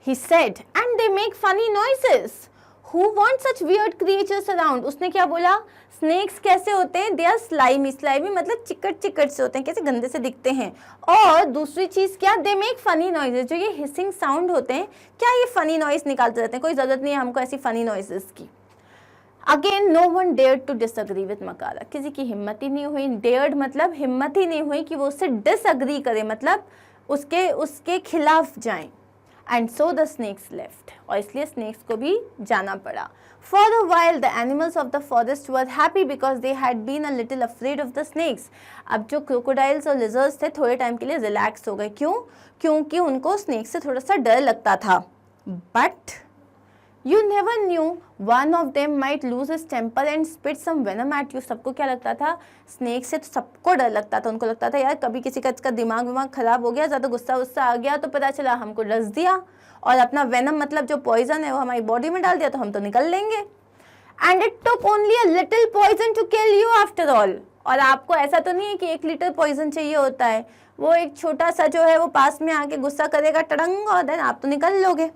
he said and they make funny noises। Who wants such weird creatures around। उसने क्या बोला, स्नेक्स कैसे होते हैं, दे आर स्लाइमी। स्लाइमी मतलब चिकट से होते हैं, कैसे गंदे से दिखते हैं। और दूसरी चीज़ क्या, दे मेक फनी नॉइजेस। जो ये हिसिंग साउंड होते हैं, क्या ये फनी नॉइज निकालते रहते हैं, कोई ज़रूरत नहीं है हमको ऐसी फनी नॉइजेस की। Again no one dared to disagree with Makara. किसी की हिम्मत ही नहीं हुई, डेयर्ड मतलब हिम्मत ही नहीं हुई कि वो उससे डिसअग्री करे, मतलब उसके खिलाफ जाएं। And so the snakes left. और इसलिए स्नेक्स को भी जाना पड़ा। For a while the animals of the forest were happy because they had been a little afraid of the snakes। अब जो क्रोकोडाइल्स और लिजर्ड्स थे थोड़े टाइम के लिए रिलैक्स हो गए। क्यों? क्योंकि उनको स्नेक्स से थोड़ा सा डर लगता था। But You never knew one of them might lose his temper and spit some venom at you. सबको क्या लगता था, स्नेक से तो सबको डर लगता था, उनको लगता था यार कभी किसी का इसका दिमाग खराब हो गया, ज़्यादा गुस्सा आ गया तो पता चला हमको डस दिया और अपना वेनम मतलब जो पॉइजन है वो हमारी बॉडी में डाल दिया तो हम तो निकल लेंगे. And it took only a little poison to kill you after all. और आपको ऐसा तो नहीं है कि 1 लीटर पॉइजन चाहिए होता है, वो एक छोटा सा जो है वो पास में आके गुस्सा करेगा टड़ंग और देन आप तो निकल लोगे.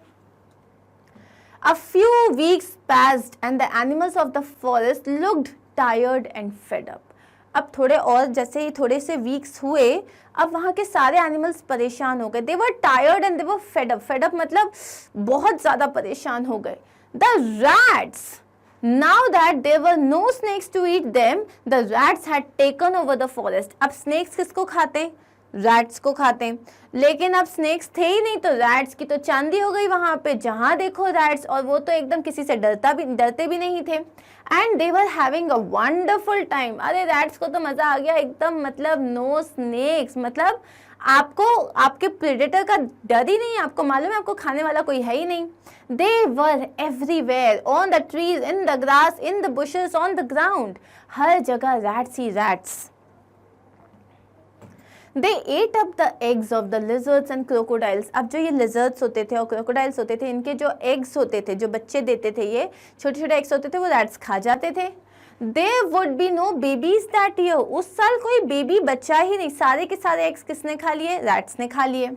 A few weeks passed and the animals of the forest looked tired and fed up. अब थोड़े और जैसे ही थोड़े से वीक्स हुए, अब वहाँ के सारे एनिमल्स परेशान हो गए. They were tired and they were fed up. Fed up मतलब बहुत ज़्यादा परेशान हो गए. The rats, now that there were no snakes to eat them, the rats had taken over the forest. अब snakes किसको खाते हैं? रैट्स को खाते हैं. लेकिन अब स्नेक्स थे ही नहीं तो रैट्स की तो चांदी हो गई वहाँ पे. जहाँ देखो रैट्स, और वो तो एकदम किसी से डरते भी नहीं थे. And they were having a wonderful time. अरे रैट्स को तो मज़ा आ गया एकदम, मतलब नो स्नेक्स, मतलब आपको आपके प्रेडेटर का डर ही नहीं, आपको मालूम है आपको खाने वाला कोई है ही नहीं. They were everywhere, on the trees, in the grass, in the bushes, on the ground. हर जगह रैट्स ही rats. They ate up the eggs of the lizards and crocodiles. अब जो ये lizards होते थे और crocodiles होते थे, इनके जो eggs होते थे, जो बच्चे देते थे, ये छोटे छोटे eggs होते थे, वो rats खा जाते थे. There would be no babies that year. उस साल कोई बेबी बच्चा ही नहीं. सारे के सारे eggs किसने खा लिए? Rats ने खा लिए.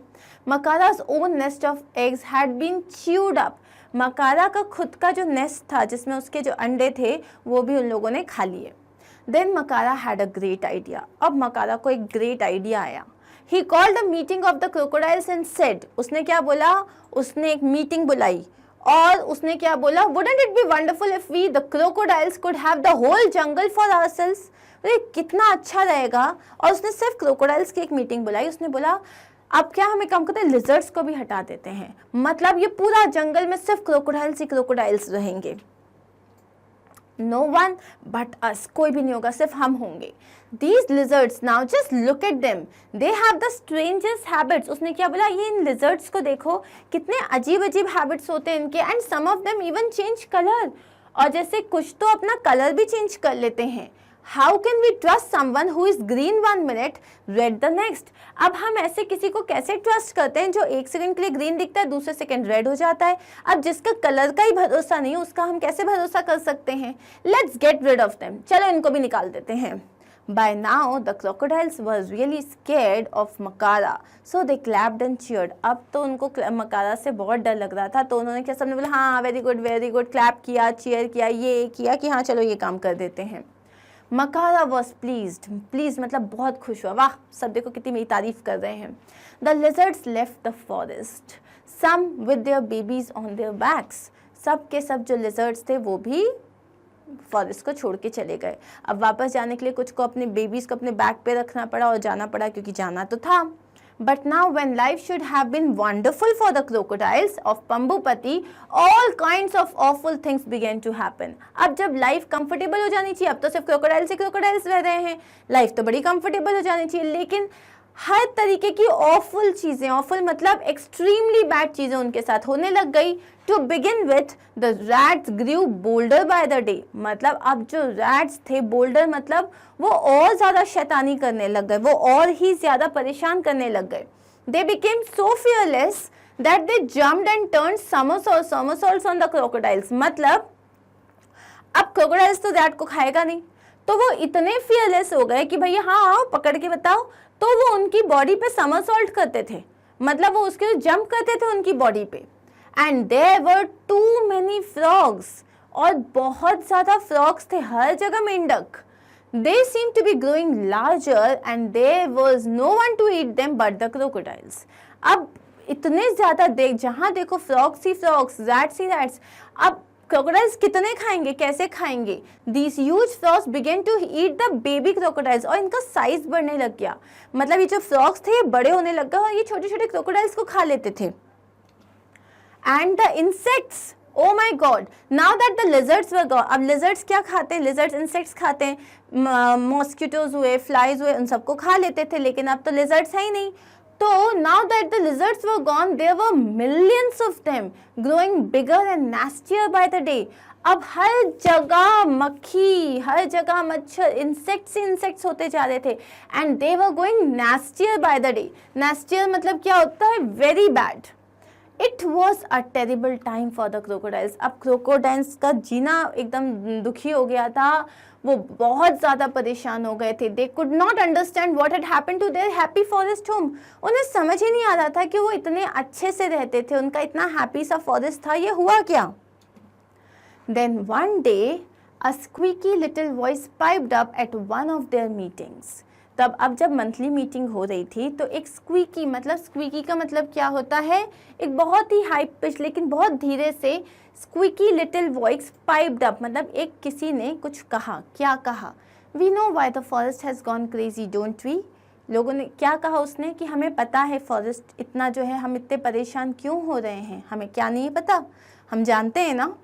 Makara's own nest of eggs had been chewed up. मकारा का खुद का जो नेस्ट था जिसमें उसके जो अंडे थे वो भी उन लोगों ने खा लिए. Then Makara had a great idea. अब मकारा को एक great idea आया. He called a meeting of the crocodiles and said, उसने क्या बोला? उसने एक मीटिंग बुलाई और उसने क्या बोला? Wouldn't it be wonderful if we the crocodiles could have the whole jungle for ourselves? अरे कितना अच्छा रहेगा. और उसने सिर्फ crocodiles की एक मीटिंग बुलाई. उसने बोला अब क्या हम एक काम करते हैं, lizards को भी हटा देते हैं, मतलब ये पूरा जंगल में सिर्फ crocodiles ही crocodiles रहेंगे. No one but us, कोई भी नहीं होगा, सिर्फ हम होंगे. These lizards, now just look at them, they have the strangest habits. उसने क्या बोला? ये इन lizards को देखो, कितने अजीब अजीब habits होते हैं इनके. And some of them even change color. और जैसे कुछ तो अपना कलर भी चेंज कर लेते हैं. How can we trust someone who is green 1 minute, red the next? अब हम ऐसे किसी को कैसे ट्रस्ट करते हैं जो 1 सेकंड के लिए ग्रीन दिखता है, दूसरे सेकंड रेड हो जाता है. अब जिसका कलर का ही भरोसा नहीं, उसका हम कैसे भरोसा कर सकते हैं? Let's get rid of them. चलो इनको भी निकाल देते हैं. By now the crocodiles were really scared of Makara, so they clapped and cheered. अब तो उनको मकारा से बहुत डर लग रहा था, तो उन्होंने क्या, सबने बोला हाँ वेरी गुड, क्लैप किया, चीयर किया, ये किया कि हाँ चलो ये काम कर देते हैं. मकारा वॉज प्लीज मतलब बहुत खुश हुआ. वाह, सब देखो कितनी मेरी तारीफ कर रहे हैं. The lizards left the forest, some with their babies on their backs. सब के सब जो लिजर्ड्स थे वो भी फॉरेस्ट को छोड़ के चले गए. अब वापस जाने के लिए कुछ को अपने बेबीज को अपने बैक पे रखना पड़ा और जाना पड़ा, क्योंकि जाना तो था. But now when life should have been wonderful for the crocodiles of Pambupati, all kinds of awful things began to happen. अब जब लाइफ कंफर्टेबल हो जानी चाहिए, अब तो सिर्फ क्रोकोडाइल्स ही क्रोकोडाइल्स रह रहे हैं, लाइफ तो बड़ी कंफर्टेबल हो जानी चाहिए, लेकिन हर तरीके की ऑफुल चीज़ें, ऑफुल मतलब एक्सट्रीमली बैड चीज़ें उनके साथ होने लग गई. To begin with the rats grew bolder by the day. मतलब अब जो रैट्स थे, बोल्डर मतलब वो और ज़्यादा शैतानी करने लग गए, वो और ही ज़्यादा परेशान करने लग गए. They became so fearless that they jumped and turned somersaults on the crocodiles. मतलब अब क्रोकोडाइल्स तो रैट को खाएगा नहीं, तो वो इतने फियरलेस हो गए कि भैया हाँ आओ पकड़ के बताओ, तो वो उनकी बॉडी पे समरसॉल्ट करते थे, मतलब वो उसके जंप करते थे उनकी बॉडी पे. And there were too many frogs, और बहुत ज़्यादा फ्रॉग्स थे, हर जगह मेंढक. They seem to be growing larger and there was no one to eat them but the crocodiles. अब इतने ज़्यादा जहाँ देखो फ्रॉग्स ही फ्रॉग्स, रैट्स ही रैट्स. अब क्रोकोडाइल्स कितने खाएंगे, कैसे खाएंगे? These huge frogs began to eat the baby crocodiles, और इनका साइज बढ़ने लग गया, मतलब ये जो फ्रॉग्स थे ये बड़े होने लग गए और ये छोटे छोटे क्रोकोडाइल्स को खा लेते थे. And the insects, oh my god, now that the lizards were gone. अब लिजर्ड्स क्या खाते हैं? लिजर्ड्स इंसेक्ट्स खाते हैं, मॉस्किटोज हुए, फ्लाइज हुए, उन सबको खा लेते थे, लेकिन अब तो लिजर्ड्स है ही नहीं. तो now that the lizards were gone, there were millions of them growing bigger and nastier by the day. अब हर जगह मक्खी, हर जगह मच्छर, इंसेक्ट्स होते जा रहे थे and they were going nastier by the day. Nastier मतलब क्या होता है? Very bad. It was a terrible time for the crocodiles. अब क्रोकोडाइल्स का जीना एकदम दुखी हो गया था, वो बहुत ज़्यादा परेशान हो गए थे. They could not understand what had happened to their happy forest home. उन्हें समझ ही नहीं आ रहा था कि वो इतने अच्छे से रहते थे, उनका इतना हैप्पी सा फॉरेस्ट था, ये हुआ क्या? Then one day a squeaky little voice piped up at one of their meetings. तब अब जब मंथली मीटिंग हो रही थी तो एक स्क्वीकी का मतलब क्या होता है? एक बहुत ही हाई पिच लेकिन बहुत धीरे से squeaky little voice piped up मतलब एक किसी ने कुछ कहा. क्या कहा? We know why the forest has gone crazy don't we. लोगों ने क्या कहा? उसने कि हमें पता है फॉरेस्ट इतना जो है, हम इतने परेशान क्यों हो रहे हैं, हमें क्या नहीं पता, हम जानते हैं ना.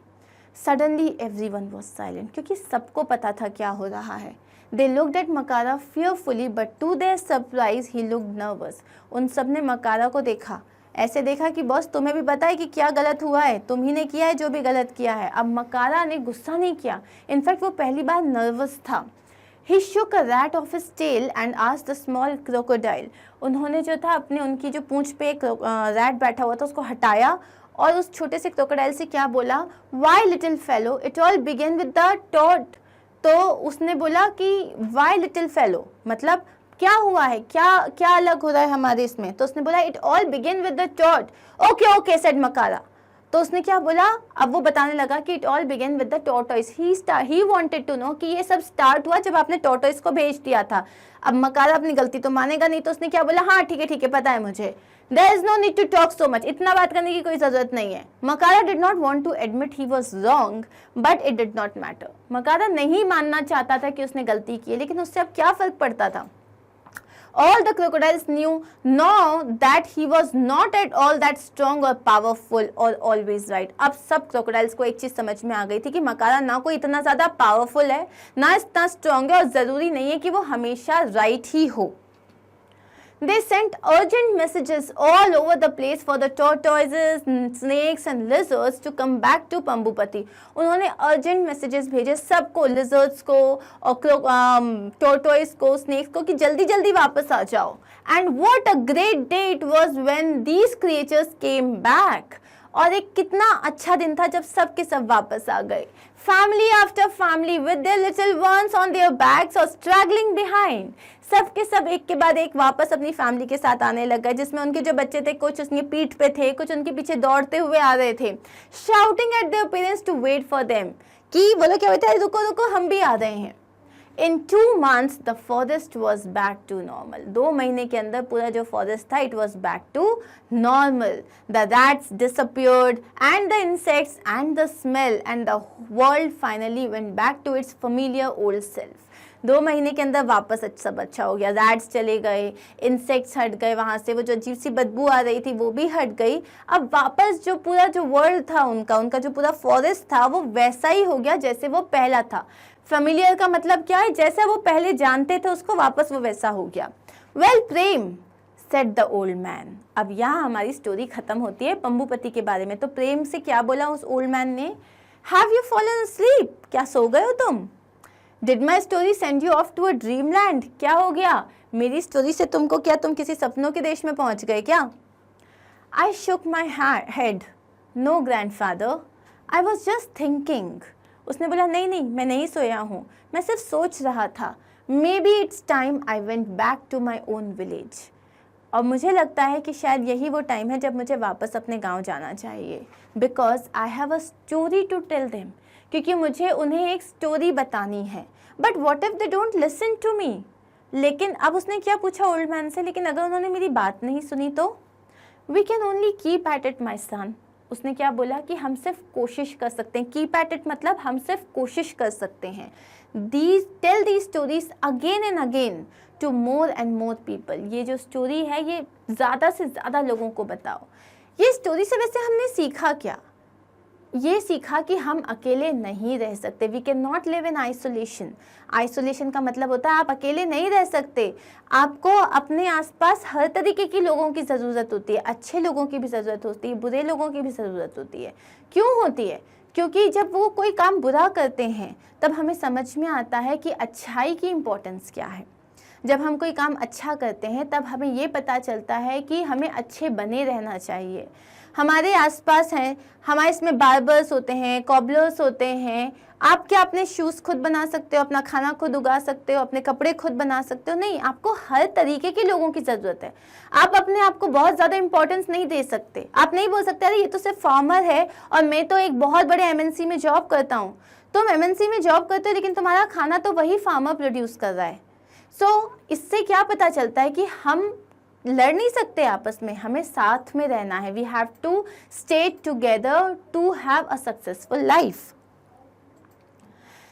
Suddenly everyone was silent क्योंकि सबको पता था क्या हो रहा है. They looked at Makara fearfully but to their surprise he looked nervous. उन सब ने मकारा को देखा, ऐसे देखा कि बॉस तुम्हें भी पता है कि क्या गलत हुआ है, तुम ही ने किया है जो भी गलत किया है. अब मकारा ने गुस्सा नहीं किया, इनफैक्ट वो पहली बार नर्वस था. He shook a rat off his tail and asked the small crocodile. उन्होंने जो था अपने उनकी जो पूंछ पे एक रैट बैठा हुआ था उसको हटाया और उस छोटे से क्रोकोडाइल से क्या बोला? Why little fellow it all began with the toad. तो उसने बोला कि वाई लिटिल फेलो मतलब क्या हुआ है, क्या अलग हो रहा है हमारे इसमें. तो उसने बोला it all began with the toad. Okay okay said Makara. तो उसने क्या बोला? अब वो बताने लगा कि it all began with the tortoise. He wanted to know कि ये सब स्टार्ट हुआ जब आपने टॉर्टोइस को भेज दिया था. अब मकारा अपनी गलती तो मानेगा नहीं, तो उसने क्या बोला? हाँ ठीक है पता है मुझे. There is no need to talk so much. इतना बात करने की कोई ज़रूरत नहीं है. मकारा did not want to admit he was wrong, but it did not matter. मकारा नहीं मानना चाहता था कि उसने गलती की है, लेकिन उससे अब क्या फ़र्क पड़ता था? All the crocodiles knew now that he was not at all that strong or powerful or always right. अब सब crocodiles को एक चीज़ समझ में आ गई थी कि मकारा ना कोई इतना ज़्यादा पावरफुल है, ना इतना स्ट्रॉन्ग है और ज़रूरी नहीं है कि वो हमेशा राइट ही हो. They sent urgent messages all over the place for the tortoises, snakes and lizards to come back to Pambupati. उन्होंने urgent messages भेजे सबको, lizards को और tortoise को, snakes को कि जल्दी जल्दी वापस आ जाओ. And what a great day it was when these creatures came back. और एक कितना अच्छा दिन था जब सब के सब वापस आ गए. Family after family with their little ones on their backs or straggling behind. सब के सब एक के बाद एक वापस अपनी फैमिली के साथ आने लग गए, जिसमें उनके जो बच्चे थे कुछ उसकी पीठ पे थे, कुछ उनके पीछे दौड़ते हुए आ रहे थे. Shouting at their parents to wait for them. कि बोलो क्या होता है, रुको रुको हम भी आ रहे हैं. In 2 months the forest was back to normal. 2 महीने के अंदर पूरा जो forest था it was back to normal. The rats disappeared and the insects and the smell and the world finally went back to its familiar old self. 2 महीने के अंदर वापस सब अच्छा हो गया. रैट्स चले गए, इंसेक्ट्स हट गए वहाँ से, वो जो अजीब सी बदबू आ रही थी वो भी हट गई. अब वापस जो पूरा जो वर्ल्ड था उनका जो पूरा फॉरेस्ट था वो वैसा ही हो गया जैसे वो पहला था. फेमिलियर का मतलब क्या है? जैसा वो पहले जानते थे उसको वापस वो वैसा हो गया. Well Prem said the old man. अब यहाँ हमारी स्टोरी खत्म होती है पंबुपति के बारे में. तो प्रेम से क्या बोला उस ओल्ड मैन ने? Have you fallen asleep? क्या सो गए हो तुम? Did my story send you off to a dreamland? क्या हो गया मेरी स्टोरी से तुमको? क्या तुम किसी सपनों के देश में पहुंच गए क्या? I shook my head. No grandfather, I was just thinking. उसने बोला नहीं मैं नहीं सोया हूँ, मैं सिर्फ सोच रहा था. Maybe it's time I went back to my own village. और मुझे लगता है कि शायद यही वो टाइम है जब मुझे वापस अपने गांव जाना चाहिए. Because I have a story to tell them. क्योंकि मुझे उन्हें एक स्टोरी बतानी है. But what if they don't listen to me? लेकिन अब उसने क्या पूछा ओल्ड मैन से? लेकिन अगर उन्होंने मेरी बात नहीं सुनी तो? We can only keep at it my son. उसने क्या बोला कि हम सिर्फ कोशिश कर सकते हैं. कीप एट इट मतलब हम सिर्फ कोशिश कर सकते हैं. Tell the stories again and again to more and more people. ये जो स्टोरी है ये ज़्यादा से ज़्यादा लोगों को बताओ. ये स्टोरी से वैसे हमने सीखा क्या? ये सीखा कि हम अकेले नहीं रह सकते। We can not live in isolation. Isolation का मतलब होता है आप अकेले नहीं रह सकते, आपको अपने आसपास हर तरीके के लोगों की ज़रूरत होती है, अच्छे लोगों की भी ज़रूरत होती है, बुरे लोगों की भी ज़रूरत होती है। क्यों होती है? क्योंकि जब वो कोई काम बुरा करते हैं तब हमें समझ में आता है कि अच्छाई की इम्पोर्टेंस क्या है। जब हम कोई काम अच्छा करते हैं तब हमें ये पता चलता है कि हमें अच्छे बने रहना चाहिए। हमारे आसपास हैं, हमारे इसमें बार्बर्स होते हैं, कॉबलर्स होते हैं। आप क्या अपने शूज़ खुद बना सकते हो, अपना खाना खुद उगा सकते हो, अपने कपड़े खुद बना सकते हो? नहीं, आपको हर तरीके के लोगों की ज़रूरत है। आप अपने आप को बहुत ज़्यादा इंपॉर्टेंस नहीं दे सकते। आप नहीं बोल सकते अरे ये तो सिर्फ फार्मर है और मैं तो एक बहुत बड़े एमएनसी में जॉब करता हूँ। तुम एमएनसी में जॉब करते हो लेकिन तुम्हारा खाना तो वही फार्मर प्रोड्यूस कर रहा है। इससे क्या पता चलता है कि हम लड़ नहीं सकते आपस में, हमें साथ में रहना है। We have to stay together to have a successful life.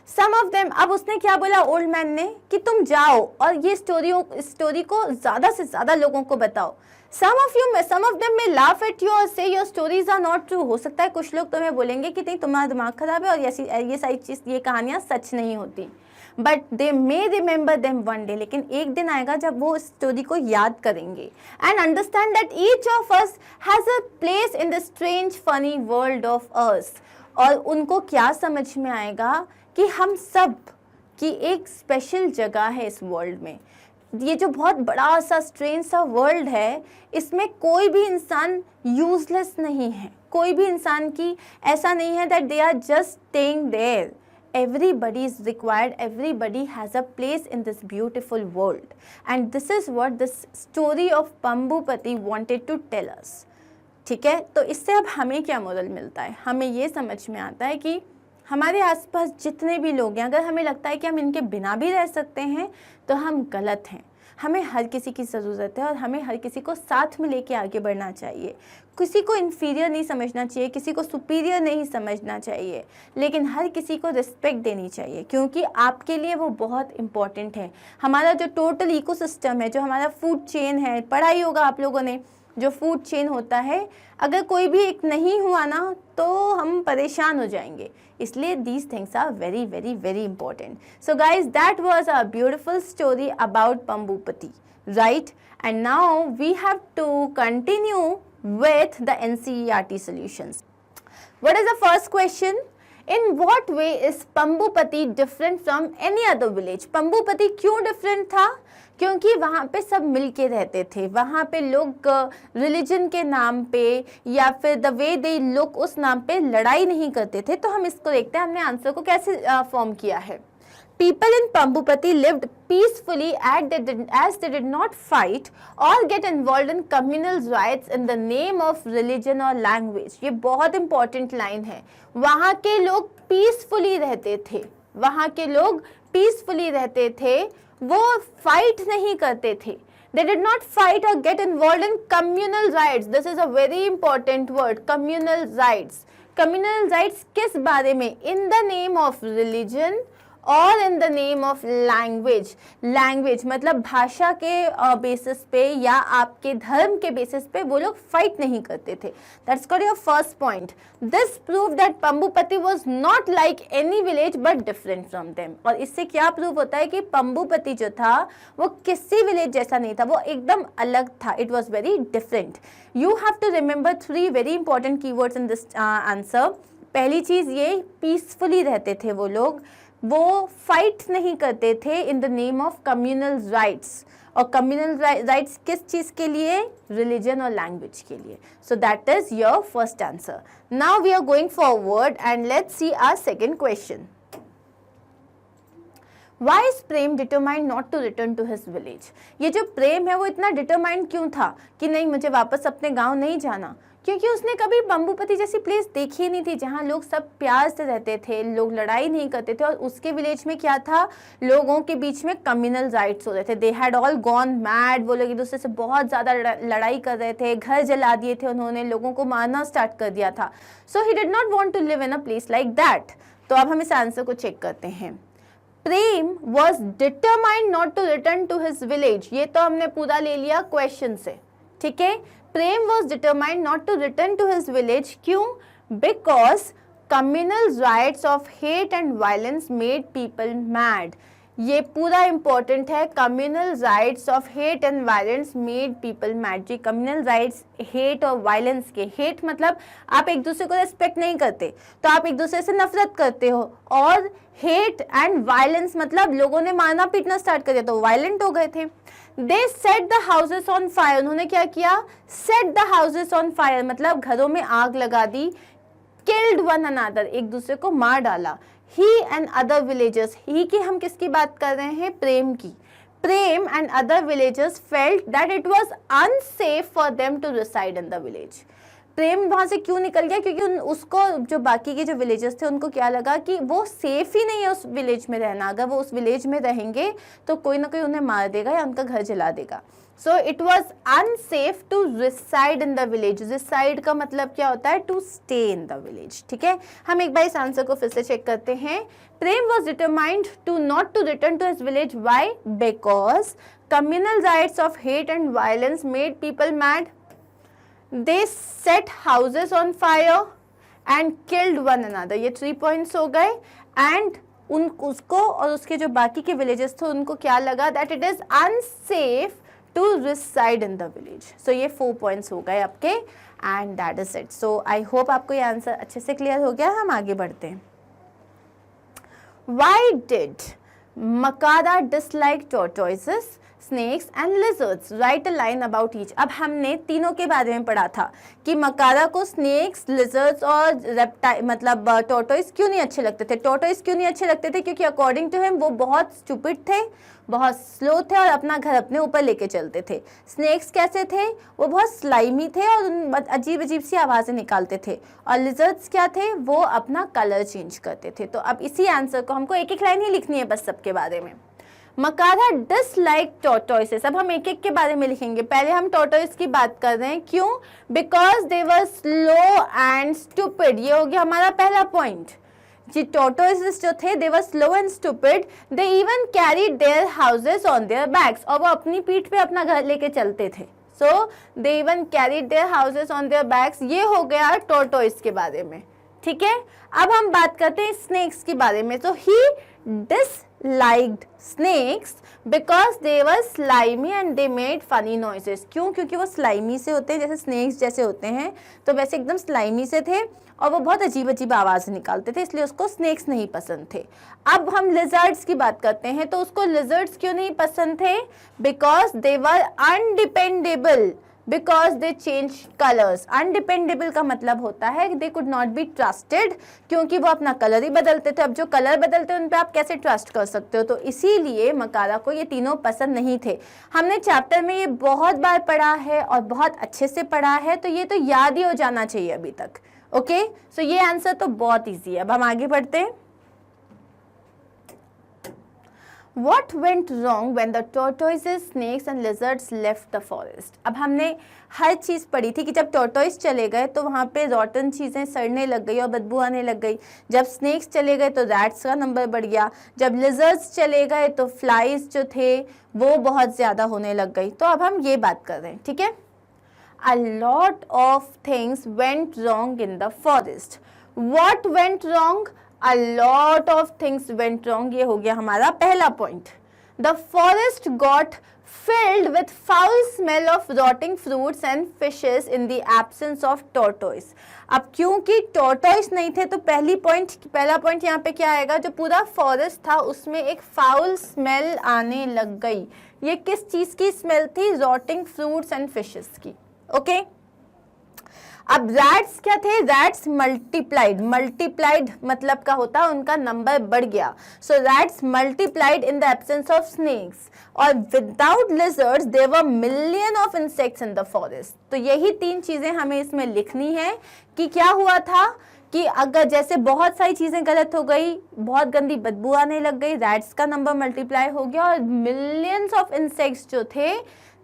Some of them, अब उसने क्या बोला ओल्ड मैन ने कि तुम जाओ और ये स्टोरी को ज़्यादा से ज़्यादा लोगों को बताओ। some of them may laugh at you or say your stories are not true। हो सकता है कुछ लोग तुम्हें बोलेंगे कि नहीं तुम्हारा दिमाग खराब है और ये सारी चीज़, ये कहानियाँ सच नहीं होती। But they may remember them one day, लेकिन एक दिन आएगा जब वो स्टोरी को याद करेंगे and understand that each of us has a place in the strange funny world of us. और उनको क्या समझ में आएगा कि हम सब की एक स्पेशल जगह है इस वर्ल्ड में। ये जो बहुत बड़ा सा स्ट्रेंज सा वर्ल्ड है, इसमें कोई भी इंसान यूजलेस नहीं है। कोई भी इंसान की ऐसा नहीं है that they are just staying there. Everybody is required, everybody has a place in this beautiful world, and this is what this story of Pambupati wanted to tell us। ठीक है, तो इससे अब हमें क्या मोरल मिलता है? हमें ये समझ में आता है कि हमारे आसपास जितने भी लोग हैं, अगर हमें लगता है कि हम इनके बिना भी रह सकते हैं तो हम गलत हैं। हमें हर किसी की ज़रूरत है और हमें हर किसी को साथ में लेके आगे बढ़ना चाहिए। किसी को इन्फीरियर नहीं समझना चाहिए, किसी को सुपीरियर नहीं समझना चाहिए, लेकिन हर किसी को रिस्पेक्ट देनी चाहिए, क्योंकि आपके लिए वो बहुत इम्पॉर्टेंट है। हमारा जो टोटल इकोसिस्टम है, जो हमारा फूड चेन है, पढ़ा ही होगा आप लोगों ने, जो फूड चेन होता है, अगर कोई भी एक नहीं हुआ ना तो हम परेशान हो जाएंगे। इसलिए these things are very very very important। So guys, that was a beautiful story about Pambupati, right? And now we have to continue with the NCERT solutions। What is the first question? In what way is Pambupati different from any other village? Pambupati क्यों different था? क्योंकि वहाँ पे सब मिलके रहते थे। वहाँ पे लोग रिलीजन के नाम पे या फिर द वे दे लुक उस नाम पे लड़ाई नहीं करते थे। तो हम इसको देखते हैं, हमने आंसर को कैसे फॉर्म किया है। People in Pambupati lived peacefully as they did not fight or get involved in communal riots in the name of religion or language। ये बहुत important line है। वहाँ के लोग peacefully रहते थे, वहाँ के लोग peacefully रहते थे, वो fight नहीं करते थे। They did not fight or get involved in communal riots। This is a very important word, communal riots। Communal riots किस बारे में? In the name of religion और इन the name of language. Language मतलब भाषा के बेसिस पे या आपके धर्म के बेसिस पे वो लोग फाइट नहीं करते थे। That's got your first point. This prove that Pambupati was not like any village but different from them. और इससे क्या प्रूव होता है कि पंबुपति जो था वो किसी विलेज जैसा नहीं था, वो एकदम अलग था। It was very different. You have to remember 3 very important keywords in this answer. पहली चीज़ ये, पीसफुली रहते थे वो लोग, वो फाइट नहीं करते थे in the name of communal riots. और कम्युनल राइट्स किस चीज़ के लिए? रिलीजन और लैंग्वेज के लिए। So that is your first answer. Now we are going forward and let's see our second question. Why is Prem determined not to return to his village? ये जो प्रेम है वो इतना डिटरमाइंड क्यों था कि नहीं मुझे वापस अपने गांव नहीं जाना? क्योंकि उसने कभी पंबुपति जैसी प्लेस देखी नहीं थी जहाँ लोग सब प्यार से रहते थे, लोग लड़ाई नहीं करते थे। और उसके विलेज में क्या था? लोगों के बीच में कम्युनल राइट्स हो रहे थे। They had all gone mad. वो लोग एक दूसरे से बहुत ज़्यादा लड़ाई कर रहे थे, घर जला दिए थे उन्होंने, लोगों को मारना स्टार्ट कर दिया था। So he did not want to live in a place like that. तो अब हम इस आंसर को चेक करते हैं। Prem was determined not to return to his village. ये तो हमने पूरा ले लिया क्वेश्चन से, ठीक है। Prem was determined not to return to his village. क्यों? Because communal riots of hate and violence made people mad. ये पूरा इंपॉर्टेंट है. Communal riots of hate and violence made people mad. जी कम्युनल राइट्स हेट और वायलेंस के. हेट मतलब आप एक दूसरे को रेस्पेक्ट नहीं करते तो आप एक दूसरे से नफरत करते हो, और हेट एंड वायलेंस मतलब लोगों ने मारना पीटना स्टार्ट कर दिया तो वायलेंट हो गए थे. They set the houses on fire. उन्होंने क्या किया? Set the houses on fire मतलब घरों में आग लगा दी. किल्ड वन अनदर, एक दूसरे को मार डाला. He and other villagers, he की हम किसकी बात कर रहे हैं? प्रेम की. प्रेम and other villagers felt that it was unsafe for them to reside in the village. प्रेम वहाँ से क्यों निकल गया? क्योंकि उसको जो बाकी के जो विलेजर्स थे उनको क्या लगा कि वो सेफ ही नहीं है उस विलेज में रहना. अगर वो उस विलेज में रहेंगे तो कोई ना कोई उन्हें मार देगा या उनका घर जला देगा. So it was unsafe to reside in the village. Reside का मतलब क्या होता है? To stay in the village. ठीक है, हम एक बार इस आंसर को फिर से चेक करते हैं. Prem was determined to not to return to his village. Why? Because communal riots of hate and violence made people mad. They set houses on fire and killed one another. ये 3 points हो गए. And उसको और उसके जो बाकी के villages थे उनको क्या लगा? That it is unsafe to reside in the village. So ये 4 points हो गए आपके. And that is it. So I hope आपको ये आंसर अच्छे से क्लियर हो गया. हम आगे बढ़ते हैं. Why did Makara dislike tortoises, snakes and lizards? Write a line about each. अब हमने तीनों के बारे में पढ़ा था कि मकारा को स्नेक्स, लिजर्ड्स और रेप्टाइल मतलब टोर्टोइस क्यों नहीं अच्छे लगते थे. टोर्टोइस क्यों नहीं अच्छे लगते थे? क्योंकि अकॉर्डिंग टू हिम वो बहुत स्टूपिड थे, बहुत स्लो थे और अपना घर अपने ऊपर लेके चलते थे. स्नेक्स कैसे थे? वो बहुत स्लाइमी थे और अजीब अजीब सी आवाज़ें निकालते थे. और लिजर्ड्स क्या थे? वो अपना कलर चेंज करते थे. तो अब इसी आंसर को हमको एक एक लाइन ही लिखनी है बस सबके बारे में. मकारा डिसलाइक टोर्टोइसेस. अब हम एक एक के बारे में लिखेंगे. पहले हम टोर्टोइस की बात कर रहे हैं. क्यों? Because they were slow and stupid. ये हो गया हमारा पहला पॉइंट. जी टोर्टोइसेस जो थे they were slow and stupid. They even carried their houses on their backs. और वो अपनी पीठ पे अपना घर लेके चलते थे. So they even carried their houses on their backs. ये हो गया टोर्टोइस के बारे में. ठीक है, अब हम बात करते हैं स्नेक्स के बारे में. तो ही disliked snakes because they were slimy and they made funny noises. क्यों? क्योंकि वो स्लाइमी से होते हैं, जैसे स्नेक्स जैसे होते हैं तो वैसे एकदम स्लाइमी से थे और वो बहुत अजीब अजीब आवाज़ निकालते थे, इसलिए उसको स्नेक्स नहीं पसंद थे. अब हम लिजर्ड्स की बात करते हैं. तो उसको लिजर्ड्स क्यों नहीं पसंद थे? Because they were undependable. Because they change colours. Undependable का मतलब होता है they could not be trusted, क्योंकि वो अपना कलर ही बदलते थे. अब जो कलर बदलते हैं उन पर आप कैसे ट्रस्ट कर सकते हो? तो इसीलिए मकारा को ये तीनों पसंद नहीं थे. हमने चैप्टर में ये बहुत बार पढ़ा है और बहुत अच्छे से पढ़ा है, तो ये तो याद ही हो जाना चाहिए अभी तक. ओके, सो ये आंसर तो बहुत ईजी है. अब हम आगे बढ़ते हैं. What went wrong when the tortoises, snakes and lizards left the forest? अब हमने हर चीज़ पढ़ी थी कि जब टोर्टोइस चले गए तो वहाँ पे रॉटन चीज़ें सड़ने लग गई और बदबू आने लग गई. जब स्नेक्स चले गए तो रैट्स का नंबर बढ़ गया. जब लिजर्ड्स चले गए तो फ्लाइज जो थे वो बहुत ज़्यादा होने लग गई. तो अब हम ये बात कर रहे हैं. ठीक है, A lot of things went wrong in the forest. What went wrong? A lot of things went wrong. ये हो गया हमारा पहला point. The forest got filled with foul smell of rotting fruits and fishes in the absence of tortoise. अब क्योंकि tortoise नहीं थे तो पहला पॉइंट यहाँ पे क्या आएगा? जो पूरा फॉरेस्ट था उसमें एक फाउल स्मेल आने लग गई. ये किस चीज़ की स्मेल थी? रॉटिंग फ्रूट्स एंड फिशेस की. ओके, अब रैट्स क्या थे? रैट्स मल्टीप्लाइड मतलब का होता है उनका नंबर बढ़ गया. So rats multiplied in the absence of snakes. और without lizards there were million of insects in the forest. तो यही 3 चीजें हमें इसमें लिखनी है कि क्या हुआ था कि अगर जैसे बहुत सारी चीजें गलत हो गई, बहुत गंदी बदबू आने लग गई, रैट्स का नंबर मल्टीप्लाई हो गया और मिलियंस ऑफ इंसेक्ट्स जो थे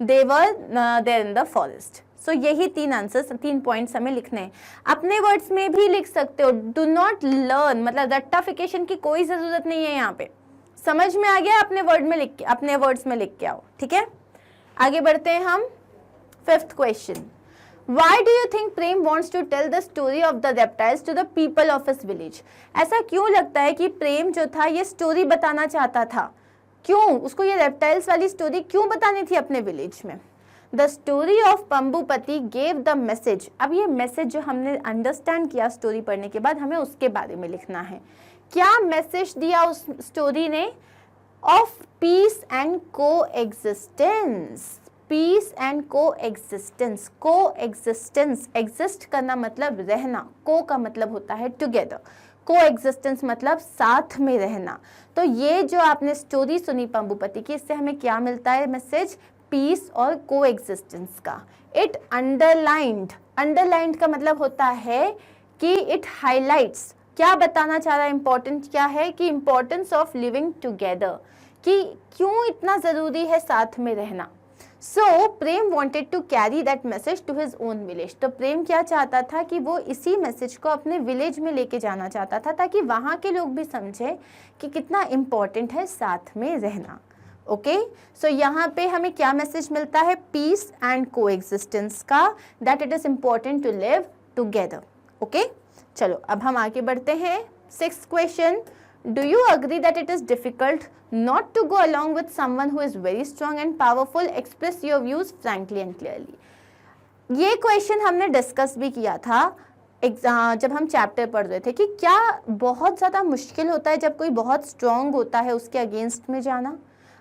they were there in the forest. So यही 3 आंसर्स, 3 पॉइंट्स हमें लिखने हैं. अपने वर्ड्स में भी लिख सकते हो. डू नॉट लर्न मतलब रट्टाफिकेशन की कोई ज़रूरत नहीं है यहाँ पे. समझ में आ गया? अपने वर्ड्स में लिख के आओ. ठीक है, आगे बढ़ते हैं हम. 5th question. Why do you think Prem wants to tell the story of the reptiles to the people of his village? ऐसा क्यों लगता है कि प्रेम जो था ये स्टोरी बताना चाहता था? क्यों उसको ये रेप्टाइल्स वाली स्टोरी क्यों बतानी थी अपने विलेज में? The story of Pambupati gave the message. अब ये मैसेज जो हमने अंडरस्टैंड किया स्टोरी पढ़ने के बाद, हमें उसके बारे में लिखना है। क्या मैसेज दिया उस स्टोरी ने? ऑफ पीस एंड को एग्जिस्टेंस। पीस एंड को एग्जिस्टेंस। को एग्जिस्टेंस, एग्जिस्ट करना मतलब रहना, को का मतलब होता है टुगेदर, को एग्जिस्टेंस मतलब साथ में रहना। तो ये जो आपने स्टोरी सुनी पंबुपति की, इससे हमें क्या मिलता है मैसेज? पीस और को एग्जिस्टेंस का। इट अंडरलाइंड, अंडरलाइंड का मतलब होता है कि इट हाईलाइट्स, क्या बताना चाह रहा है? इंपॉर्टेंट क्या है कि इंपॉर्टेंस ऑफ लिविंग टुगेदर, कि क्यों इतना जरूरी है साथ में रहना। So Prem wanted to carry that message to his own village. तो प्रेम क्या चाहता था कि वो इसी मैसेज को अपने विलेज में लेके जाना चाहता था, ताकि वहाँ के लोग भी समझे कि कितना इम्पोर्टेंट है साथ में रहना। ओके, सो यहाँ पे हमें क्या मैसेज मिलता है? पीस एंड को एग्जिस्टेंस का, that it is important to live together. Okay, चलो अब हम आगे बढ़ते हैं। 6th question, do you agree that it is difficult not to go along with someone who is very strong and powerful? Express your views frankly and clearly. ये क्वेश्चन हमने डिस्कस भी किया था जब हम चैप्टर पढ़ रहे थे कि क्या बहुत ज़्यादा मुश्किल होता है जब कोई बहुत स्ट्रांग होता है उसके अगेंस्ट में जाना?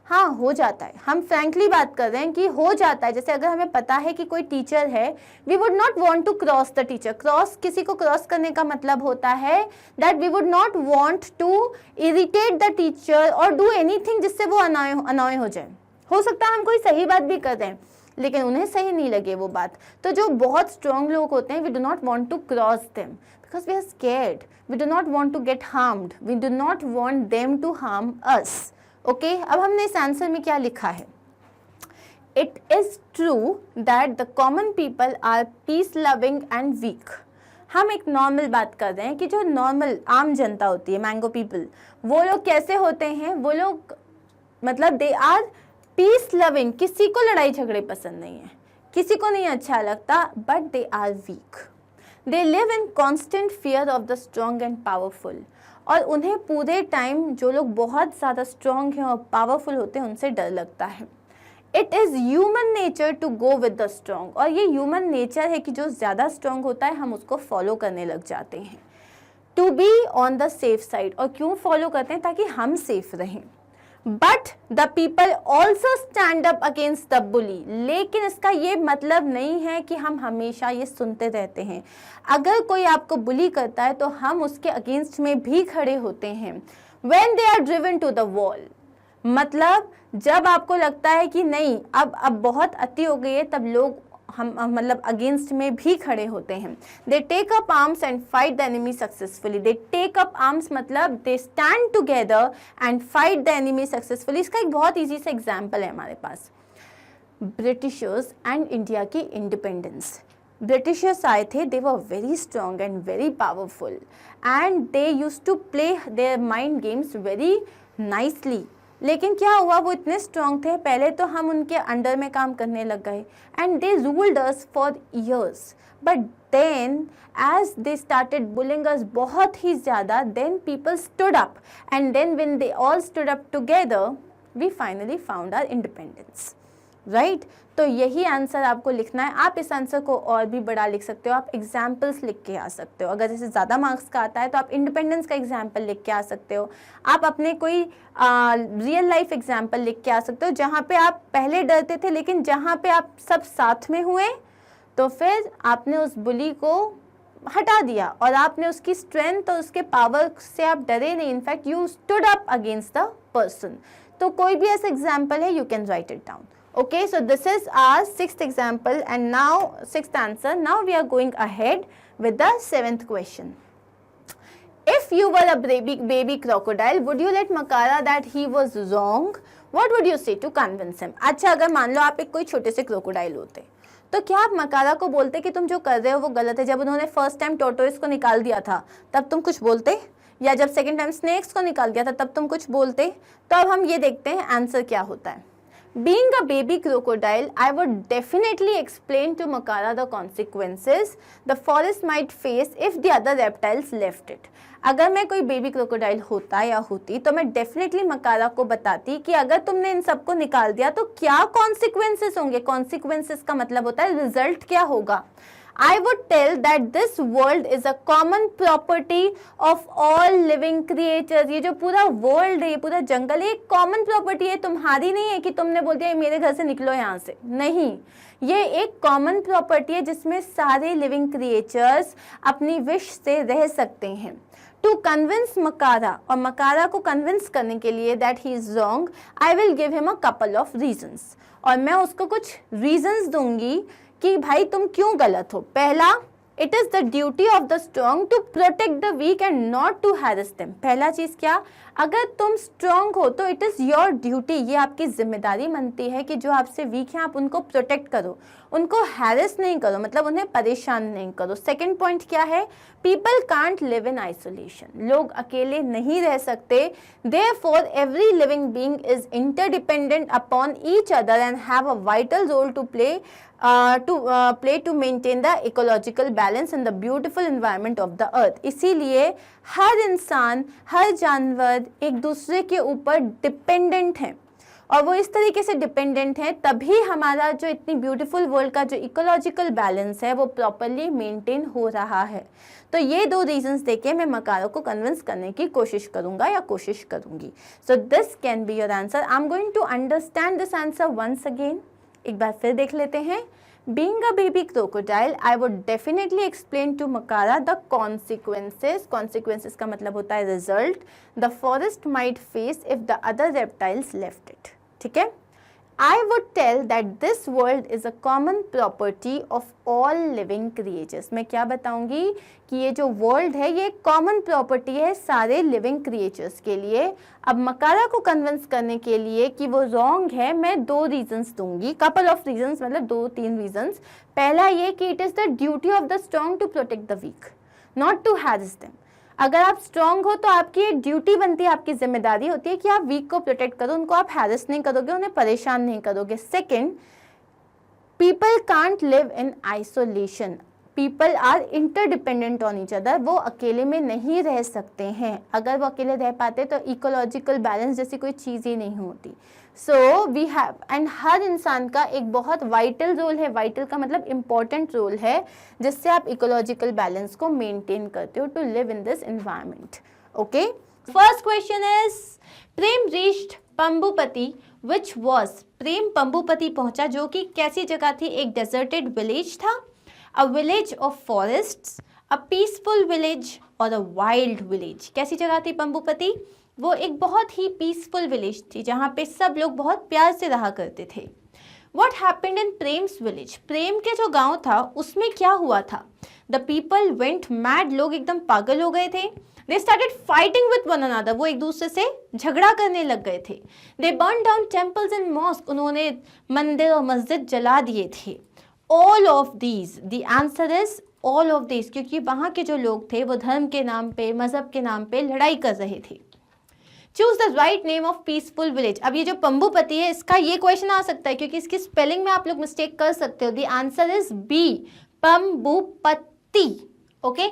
हाँ, हो जाता है। हम फ्रैंकली बात कर रहे हैं कि हो जाता है। जैसे अगर हमें पता है कि कोई टीचर है, we would not want to cross the teacher. Cross, किसी को क्रॉस करने का मतलब होता है that we would not want to irritate the teacher और डू एनीथिंग जिससे वो अनॉय हो जाए। हो सकता है हम कोई सही बात भी कर दें लेकिन उन्हें सही नहीं लगे वो बात। तो जो बहुत स्ट्रॉन्ग लोग होते हैं, we do not want to cross them because we are scared, we do not want to get harmed, we do not want them to harm us. Okay, अब हमने इस आंसर में क्या लिखा है? It is true that the common people are peace loving and weak. हम एक नॉर्मल बात कर रहे हैं कि जो नॉर्मल आम जनता होती है, मैंगो पीपल, वो लोग कैसे होते हैं? वो लोग मतलब दे आर पीस लविंग, किसी को लड़ाई झगड़े पसंद नहीं है, किसी को नहीं अच्छा लगता, but they are weak. They live in constant fear of the strong and powerful. और उन्हें पूरे टाइम जो लोग बहुत ज़्यादा स्ट्रॉन्ग हैं और पावरफुल होते हैं उनसे डर लगता है। It is human nature to go with the strong. और ये ह्यूमन नेचर है कि जो ज़्यादा स्ट्रॉन्ग होता है हम उसको फॉलो करने लग जाते हैं। To be on the safe side. और क्यों फॉलो करते हैं? ताकि हम सेफ रहें। But the people also stand up against the bully. लेकिन इसका ये मतलब नहीं है कि हम हमेशा ये सुनते रहते हैं। अगर कोई आपको बुली करता है तो हम उसके अगेंस्ट में भी खड़े होते हैं। When they are driven to the wall, मतलब जब आपको लगता है कि नहीं अब बहुत अति हो गई है, तब लोग हम मतलब अगेंस्ट में भी खड़े होते हैं। They take up arms and fight the enemy successfully. They take up arms मतलब they stand together and fight the enemy successfully. इसका एक बहुत ईजी सा एग्जाम्पल है हमारे पास, ब्रिटिशर्स एंड इंडिया की इंडिपेंडेंस। ब्रिटिशर्स आए थे, they were very strong and very powerful and they used to play their mind games very nicely. लेकिन क्या हुआ, वो इतने स्ट्रॉन्ग थे, पहले तो हम उनके अंडर में काम करने लग गए and they ruled us for years. But then as they started bullying us बहुत ही ज़्यादा, then people stood up and then when they all stood up together we finally found our independence. Right, तो यही आंसर आपको लिखना है। आप इस आंसर को और भी बड़ा लिख सकते हो, आप एग्जाम्पल्स लिख के आ सकते हो। अगर जैसे ज़्यादा मार्क्स का आता है तो आप इंडिपेंडेंस का एग्जाम्पल लिख के आ सकते हो। आप अपने कोई रियल लाइफ एग्जाम्पल लिख के आ सकते हो जहाँ पे आप पहले डरते थे लेकिन जहाँ पे आप सब साथ में हुए तो फिर आपने उस बुली को हटा दिया और आपने उसकी स्ट्रेंथ और उसके पावर से आप डरे नहीं, in fact you stood up against the person. तो कोई भी ऐसा एग्जाम्पल है, you can write it down. Okay, so this is our 6th example and now 6th answer. Now we are going ahead with the 7th question. If you were a baby crocodile, would you let Makara that he was wrong? What would you say to convince him? अच्छा, अगर मान लो आप एक कोई छोटे से क्रोकोडाइल होते तो क्या आप मकारा को बोलते कि तुम जो कर रहे हो वो गलत है? जब उन्होंने फर्स्ट टाइम टोटोइस को निकाल दिया था तब तुम कुछ बोलते, या जब सेकेंड टाइम स्नेक्स को निकाल दिया था तब तुम कुछ बोलते? तो अब हम ये देखते हैं आंसर क्या होता है। Being a baby crocodile, I would definitely explain to Makara the consequences the forest might face if the other reptiles left it. अगर मैं कोई बेबी क्रोकोडाइल होता या होती तो मैं डेफिनेटली मकारा को बताती कि अगर तुमने इन सबको निकाल दिया तो क्या कॉन्सिक्वेंसेस होंगे. कॉन्सिक्वेंसेस का मतलब होता है रिजल्ट क्या होगा. I would tell that this world is a common property of all living creatures. ये जो पूरा वर्ल्ड है, ये पूरा जंगल है, एक कॉमन प्रॉपर्टी है, तुम्हारी नहीं है कि तुमने बोल दिया मेरे घर से निकलो यहाँ से. नहीं, ये एक कॉमन प्रॉपर्टी है जिसमें सारे लिविंग क्रिएचर्स अपनी विश से रह सकते हैं. टू कन्विंस मकारा, और मकारा को कन्विंस करने के लिए that he is wrong, I will give him a couple of reasons. और मैं उसको कुछ रीजंस दूंगी कि भाई तुम क्यों गलत हो. पहला, it is the duty of the strong to protect the weak and not to harass them. पहला चीज क्या, अगर तुम स्ट्रॉन्ग हो तो इट इज योर ड्यूटी, ये आपकी जिम्मेदारी बनती है कि जो आपसे वीक हैं आप उनको प्रोटेक्ट करो, उनको हैरेस नहीं करो, मतलब उन्हें परेशान नहीं करो. सेकेंड पॉइंट क्या है, people can't live in isolation, लोग अकेले नहीं रह सकते. Therefore every living being is interdependent upon each other and have a vital role to play to maintain the ecological balance and the beautiful environment of the earth. इसीलिए हर इंसान, हर जानवर एक दूसरे के ऊपर डिपेंडेंट हैं, और वो इस तरीके से डिपेंडेंट है तभी हमारा जो इतनी ब्यूटीफुल वर्ल्ड का जो इकोलॉजिकल बैलेंस है वो प्रॉपरली मेंटेन हो रहा है. तो ये दो रीजंस देके मैं मकारों को कन्विंस करने की कोशिश करूंगा या कोशिश करूंगी. So this can be your answer. I am going to understand this answer once again. एक बार फिर देख लेते हैं. Being a baby crocodile, I would definitely explain to Makara the consequences. Consequences का मतलब होता है result. The forest might face if the other reptiles left it. ठीक है? I would tell that this world is a common property of all living creatures. मैं क्या बताऊंगी कि ये जो वर्ल्ड है ये कॉमन प्रॉपर्टी है सारे लिविंग क्रिएचर्स के लिए. अब मकारा को कन्विंस करने के लिए कि वो रॉन्ग है, मैं दो रीजंस दूंगी, कपल ऑफ रीजंस, मतलब 2-3 रीजंस. पहला ये कि it is the duty of the strong to protect the weak, not to harass them. अगर आप स्ट्रॉन्ग हो तो आपकी एक ड्यूटी बनती है, आपकी जिम्मेदारी होती है कि आप वीक को प्रोटेक्ट करो, उनको आप हैरेस नहीं करोगे, उन्हें परेशान नहीं करोगे. Second, people can't live in isolation, people are interdependent on each other, वो अकेले में नहीं रह सकते हैं. अगर वो अकेले रह पाते तो इकोलॉजिकल बैलेंस जैसी कोई चीज़ ही नहीं होती. सो वी हैव, एंड हर इंसान का एक बहुत वाइटल रोल है, वाइटल का मतलब इम्पॉर्टेंट रोल है, जिससे आप इकोलॉजिकल बैलेंस को मेंटेन करते हो to live in this environment. Okay, first question is Prem reached Pambupati which was, Prem Pambupati पहुंचा जो कि कैसी जगह थी, एक डेजर्टेड विलेज था, a village of forests, a peaceful village और अ वाइल्ड विलेज. कैसी जगह थी पंबुपति, वो एक बहुत ही पीसफुल विलेज थी जहाँ पे सब लोग बहुत प्यार से रहा करते थे. What happened in Prem's village, Prem के जो गांव था उसमें क्या हुआ था. The people went mad, लोग एकदम पागल हो गए थे. They started fighting with one another, वो एक दूसरे से झगड़ा करने लग गए थे. They burned down temples and mosques, उन्होंने मंदिर और मस्जिद जला दिए थे. All of these, the answer is all of these, क्योंकि वहाँ के जो लोग थे वो धर्म के नाम पे, मजहब के नाम पे लड़ाई कर रहे थे. Choose the write name of peaceful village. अब ये जो पंबुपति है इसका ये क्वेश्चन आ सकता है क्योंकि इसकी स्पेलिंग में आप लोग मिस्टेक कर सकते हो. The answer is B, Pambupati. Okay,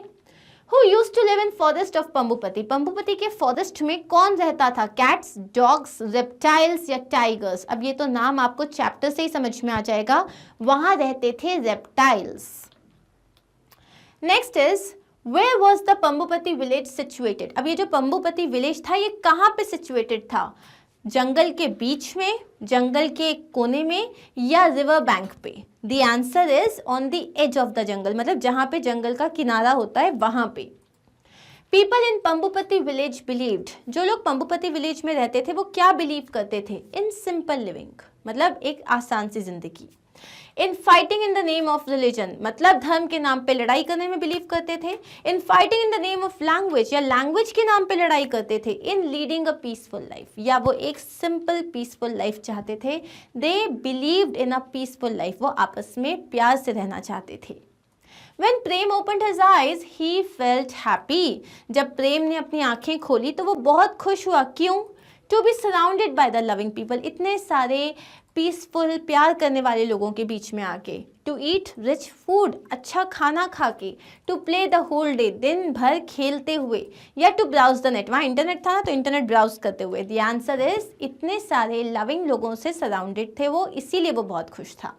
who used to live in forest of Pambupati, Pambupati के फॉरेस्ट में कौन रहता था, कैट्स, डॉग्स, रेप्टाइल्स या टाइगर्स. अब ये तो नाम आपको चैप्टर से ही समझ में आ जाएगा, वहां रहते थे reptiles. Next is Where was the Pambupati village situated? अब ये जो पंबुपति विलेज था ये कहाँ पे situated था, जंगल के बीच में, जंगल के कोने में या रिवर बैंक पे. The answer is on the edge of the jungle, मतलब जहाँ पे जंगल का किनारा होता है वहाँ पे. People in पंबुपति विलेज believed, जो लोग पंबुपति विलेज में रहते थे वो क्या बिलीव करते थे, in simple living, मतलब एक आसान सी जिंदगी. In fighting in the name of religion, मतलब धर्म के नाम पे लड़ाई करने में बिलीव करते थे. In fighting in the name of language, या लैंग्वेज के नाम पे लड़ाई करते थे. इन लीडिंग अ पीसफुल लाइफ, या वो एक सिंपल पीसफुल लाइफ चाहते थे. They believed in a peaceful life, वो आपस में प्यार से रहना चाहते थे. When Prem opened his eyes, he felt happy. जब प्रेम ने अपनी आंखें खोली तो वो बहुत खुश हुआ. क्यों? To be surrounded by the loving people, इतने सारे पीसफुल प्यार करने वाले लोगों के बीच में आके, टू ईट रिच फूड, अच्छा खाना खा के, to play the whole day, दिन भर खेलते हुए, या टू ब्राउज द नेट, वहाँ इंटरनेट था ना तो इंटरनेट ब्राउज करते हुए। द आंसर इज इतने सारे लविंग लोगों से सराउंडेड थे वो, इसीलिए वो बहुत खुश था।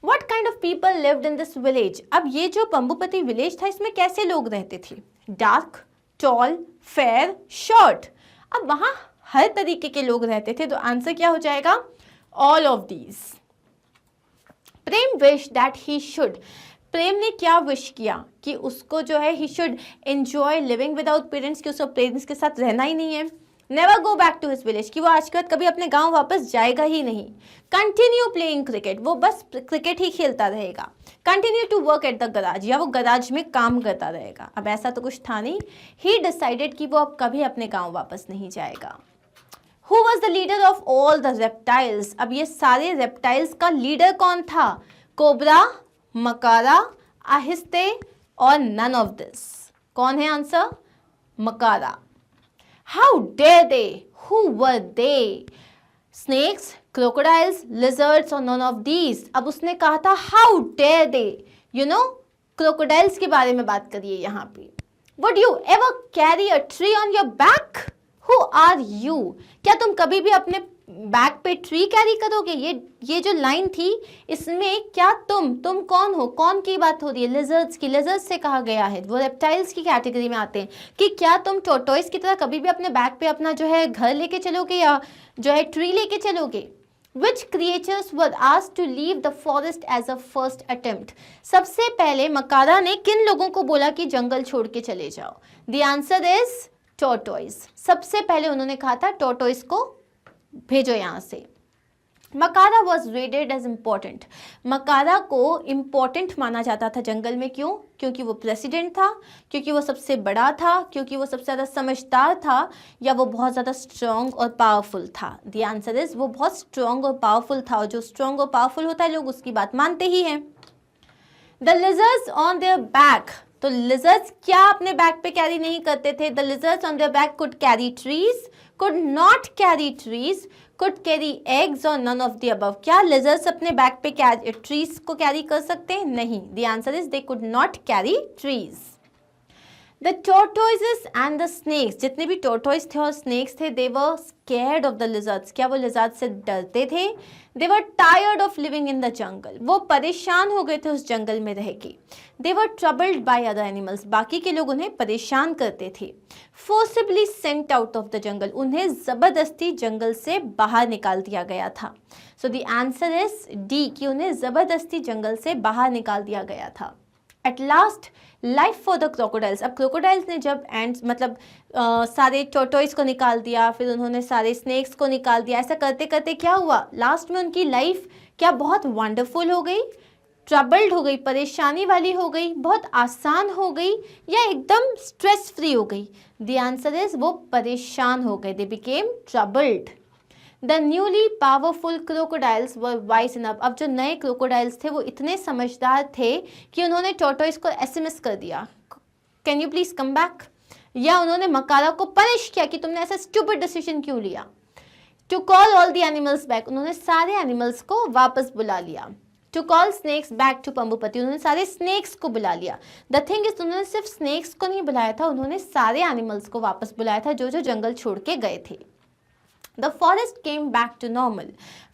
What kind of people lived in this village? अब ये जो पंबुपति विलेज था इसमें कैसे लोग रहते थे? Dark, tall, fair, short. अब वहाँ हर तरीके के लोग रहते थे, तो आंसर क्या हो जाएगा? All of these. Prem wish that he should, Prem ने क्या विश किया कि उसको जो है he should enjoy living without parents, कि उसको पेरेंट्स के साथ रहना ही नहीं है। Never go back to his village, कि वो आज के बाद कभी अपने गांव वापस जाएगा ही नहीं। कंटिन्यू प्लेइंग क्रिकेट, वो बस क्रिकेट ही खेलता रहेगा। Continue to work at the garage, या वो गराज में काम करता रहेगा। अब ऐसा तो कुछ था नहीं। ही डिसाइडेड कि वो अब कभी अपने गांव वापस नहीं जाएगा। Who was the leader of all the reptiles? अब ये सारे reptiles का लीडर कौन था? कोबरा, मकारा, आहिस्ते और none of this। कौन है answer? मकारा। How dare they? Who were they? Snakes, crocodiles, lizards or none of these? अब उसने कहा था how dare they? You know, crocodiles के बारे में बात करिए यहाँ पे। Would you ever carry a tree on your back? Who are you? क्या तुम कभी भी अपने बैक पे ट्री कैरी करोगे? ये जो लाइन थी इसमें क्या तुम कौन हो? कौन की बात हो रही है? लिजर्ड्स की। लिजर्ड्स से कहा गया है, वो रेप्टाइल्स की कैटेगरी में आते हैं, कि क्या तुम टोर्टोइस की तरह कभी भी अपने बैक पे अपना जो है घर लेके चलोगे या जो है ट्री लेके चलोगे? Which creatures were asked to leave the forest as a first attempt? सबसे पहले मकारा ने किन लोगों को बोला कि जंगल छोड़ के चले जाओ? The answer is टोर्टोइस। सबसे पहले उन्होंने कहा था टोर्टोइस को भेजो यहाँ से। मकारा वॉज रेटेड एज इम्पोर्टेंट, मकारा को इम्पोर्टेंट माना जाता था जंगल में। क्यों? क्योंकि वो प्रेसिडेंट था, क्योंकि वो सबसे बड़ा था, क्योंकि वो सबसे ज़्यादा समझदार था, या वो बहुत ज़्यादा स्ट्रॉन्ग और पावरफुल था? द आंसर इज वो बहुत स्ट्रॉन्ग और पावरफुल था, और जो स्ट्रॉन्ग और पावरफुल होता है लोग उसकी बात मानते ही हैं। The lizards on their back, तो लिजर्ड्स क्या अपने बैक पे कैरी नहीं करते थे? The lizards on their back could carry trees, could not carry trees, could carry eggs और नन ऑफ द अबव। क्या लिजर्ड्स अपने बैक पे ट्रीज को कैरी कर सकते हैं? नहीं। The answer is they could not carry trees. The tortoises and the snakes, जितने भी टोर्टोइस थे और स्नेक्स थे, they were scared of the lizards, क्या वो लिजर्ड्स से डरते थे? They were tired of living in the jungle, वो परेशान हो गए थे उस जंगल में रह के। दे वर ट्रबल्ड बाय अदर एनिमल्स, बाकी के लोग उन्हें परेशान करते थे। Forcibly sent out of the जंगल, उन्हें ज़बरदस्ती जंगल से बाहर निकाल दिया गया था। So the answer is D, कि उन्हें ज़बरदस्ती जंगल से बाहर निकाल दिया गया था। At last life for the crocodiles, अब क्रोकोडाइल्स ने जब एंड्स मतलब सारे टोर्टोइस को निकाल दिया, फिर उन्होंने सारे स्नेक्स को निकाल दिया, ऐसा करते करते क्या हुआ? लास्ट में उनकी लाइफ क्या बहुत वंडरफुल हो गई, ट्रबल्ड हो गई, परेशानी वाली हो गई, बहुत आसान हो गई, या एकदम स्ट्रेस फ्री हो गई? द आंसर इज वो परेशान हो गए, they became troubled. The newly powerful crocodiles were wise enough, अब जो नए क्रोकोडाइल्स थे वो इतने समझदार थे कि उन्होंने टोर्टोइस को एसएमएस कर दिया, can you please come back, या उन्होंने मकारा को पनिश किया कि तुमने ऐसा स्टूपिड डिसीजन क्यों लिया। To call all the animals back, उन्होंने सारे एनिमल्स को वापस बुला लिया। To call snakes back to Pambupati, उन्होंने सारे स्नेक्स को बुला लिया। द थिंग इज, उन्होंने सिर्फ स्नेक्स को नहीं बुलाया था, उन्होंने सारे एनिमल्स को वापस बुलाया था जो जो जंगल छोड़ के गए थे। The forest came back to normal,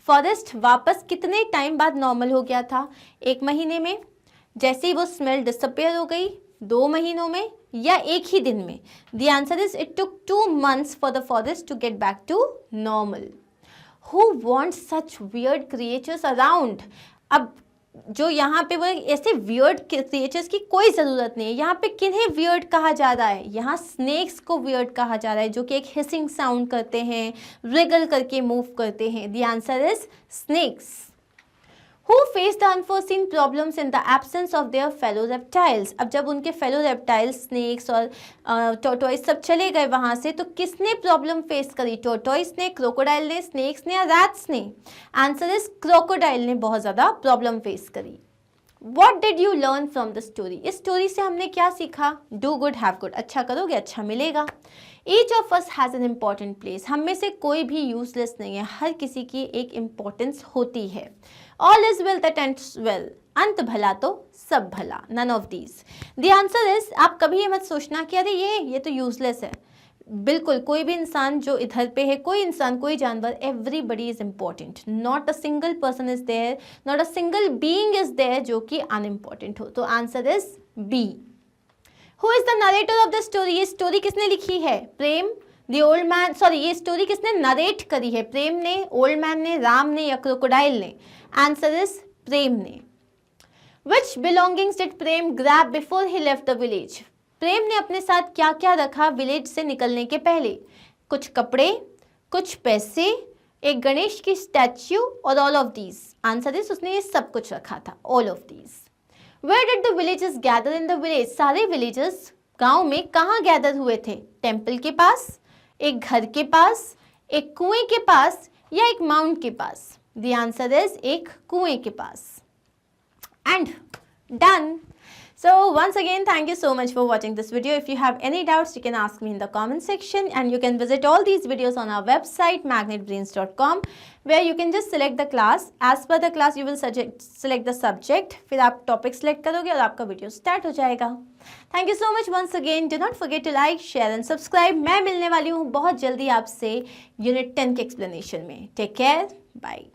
forest वापस कितने टाइम बाद नॉर्मल हो गया था? 1 महीने में? जैसे ही वो स्मेल डिसअपियर हो गई? 2 महीनों में? या 1 ही दिन में? The answer is it took 2 months for the forest to get back to normal. Who wants such weird creatures around, अब जो यहाँ पे वो ऐसे वियर्ड क्रिएचर्स की कोई ज़रूरत नहीं है। यहाँ पे किन्हें वियर्ड कहा जा रहा है? यहाँ स्नेक्स को वियर्ड कहा जा रहा है, जो कि एक हिसिंग साउंड करते हैं, रिगल करके मूव करते हैं। The answer is snakes. Who faced the unforeseen problems in the absence of their fellow reptiles? अब जब उनके fellow reptiles, snakes और tortoise सब चले गए वहाँ से, तो किसने प्रॉब्लम फेस करी? tortoise ने, crocodile ने, snakes ने या rats ने? आंसर इज crocodile ने बहुत ज़्यादा प्रॉब्लम फेस करी। What did you learn from the story? इस स्टोरी से हमने क्या सीखा? Do good, have good, अच्छा करोगे अच्छा मिलेगा। Each of us has an important place. हम में से कोई भी यूजलेस नहीं है, हर किसी की एक इम्पोर्टेंस होती है. All is well that ends well. अंत भला तो सब भला. None of these. The answer is, आप कभी ये मत सोचना कि अरे ये तो यूजलेस है. बिल्कुल कोई भी इंसान जो इधर पे है, कोई इंसान, कोई जानवर, everybody is important. Not a single person is there, not a single being is there जो कि अनइम्पॉर्टेंट हो. तो answer is B. Who is the narrator of the story. ये स्टोरी किसने लिखी है? Prem. The old man, sorry, ये स्टोरी किसने नरेट करी है? प्रेम ने, ओल्ड मैन ने, राम ने या क्रोकोडाइल ने? आंसर इज प्रेम ने. Which belongings did Prem grab before he left the village. Prem ने अपने साथ क्या क्या रखा विलेज से निकलने के पहले? कुछ कपड़े, कुछ पैसे, एक गणेश की स्टैच्यू और all of these. Answer is, उसने ये सब कुछ रखा था, all of these. Where did the villages gather in the village. सारे विलेजर्स गांव में कहाँ गैदर हुए थे? टेम्पल के पास, एक घर के पास, एक कुएं के पास या एक माउंट के पास? द आंसर इज एक कुएं के पास. And done. So once again, thank you so much for watching this video. If you have any doubts, you can ask me in the comment section, and you can visit all these videos on our website magnetbrains.com, where you can just select the class. As per the class, you will select the subject. फिर आप topic select करोगे और आपका video start हो जाएगा. Thank you so much once again. Do not forget to like, share and subscribe. मैं मिलने वाली हूँ बहुत जल्दी आपसे Unit 10 के explanation में. Take care. Bye.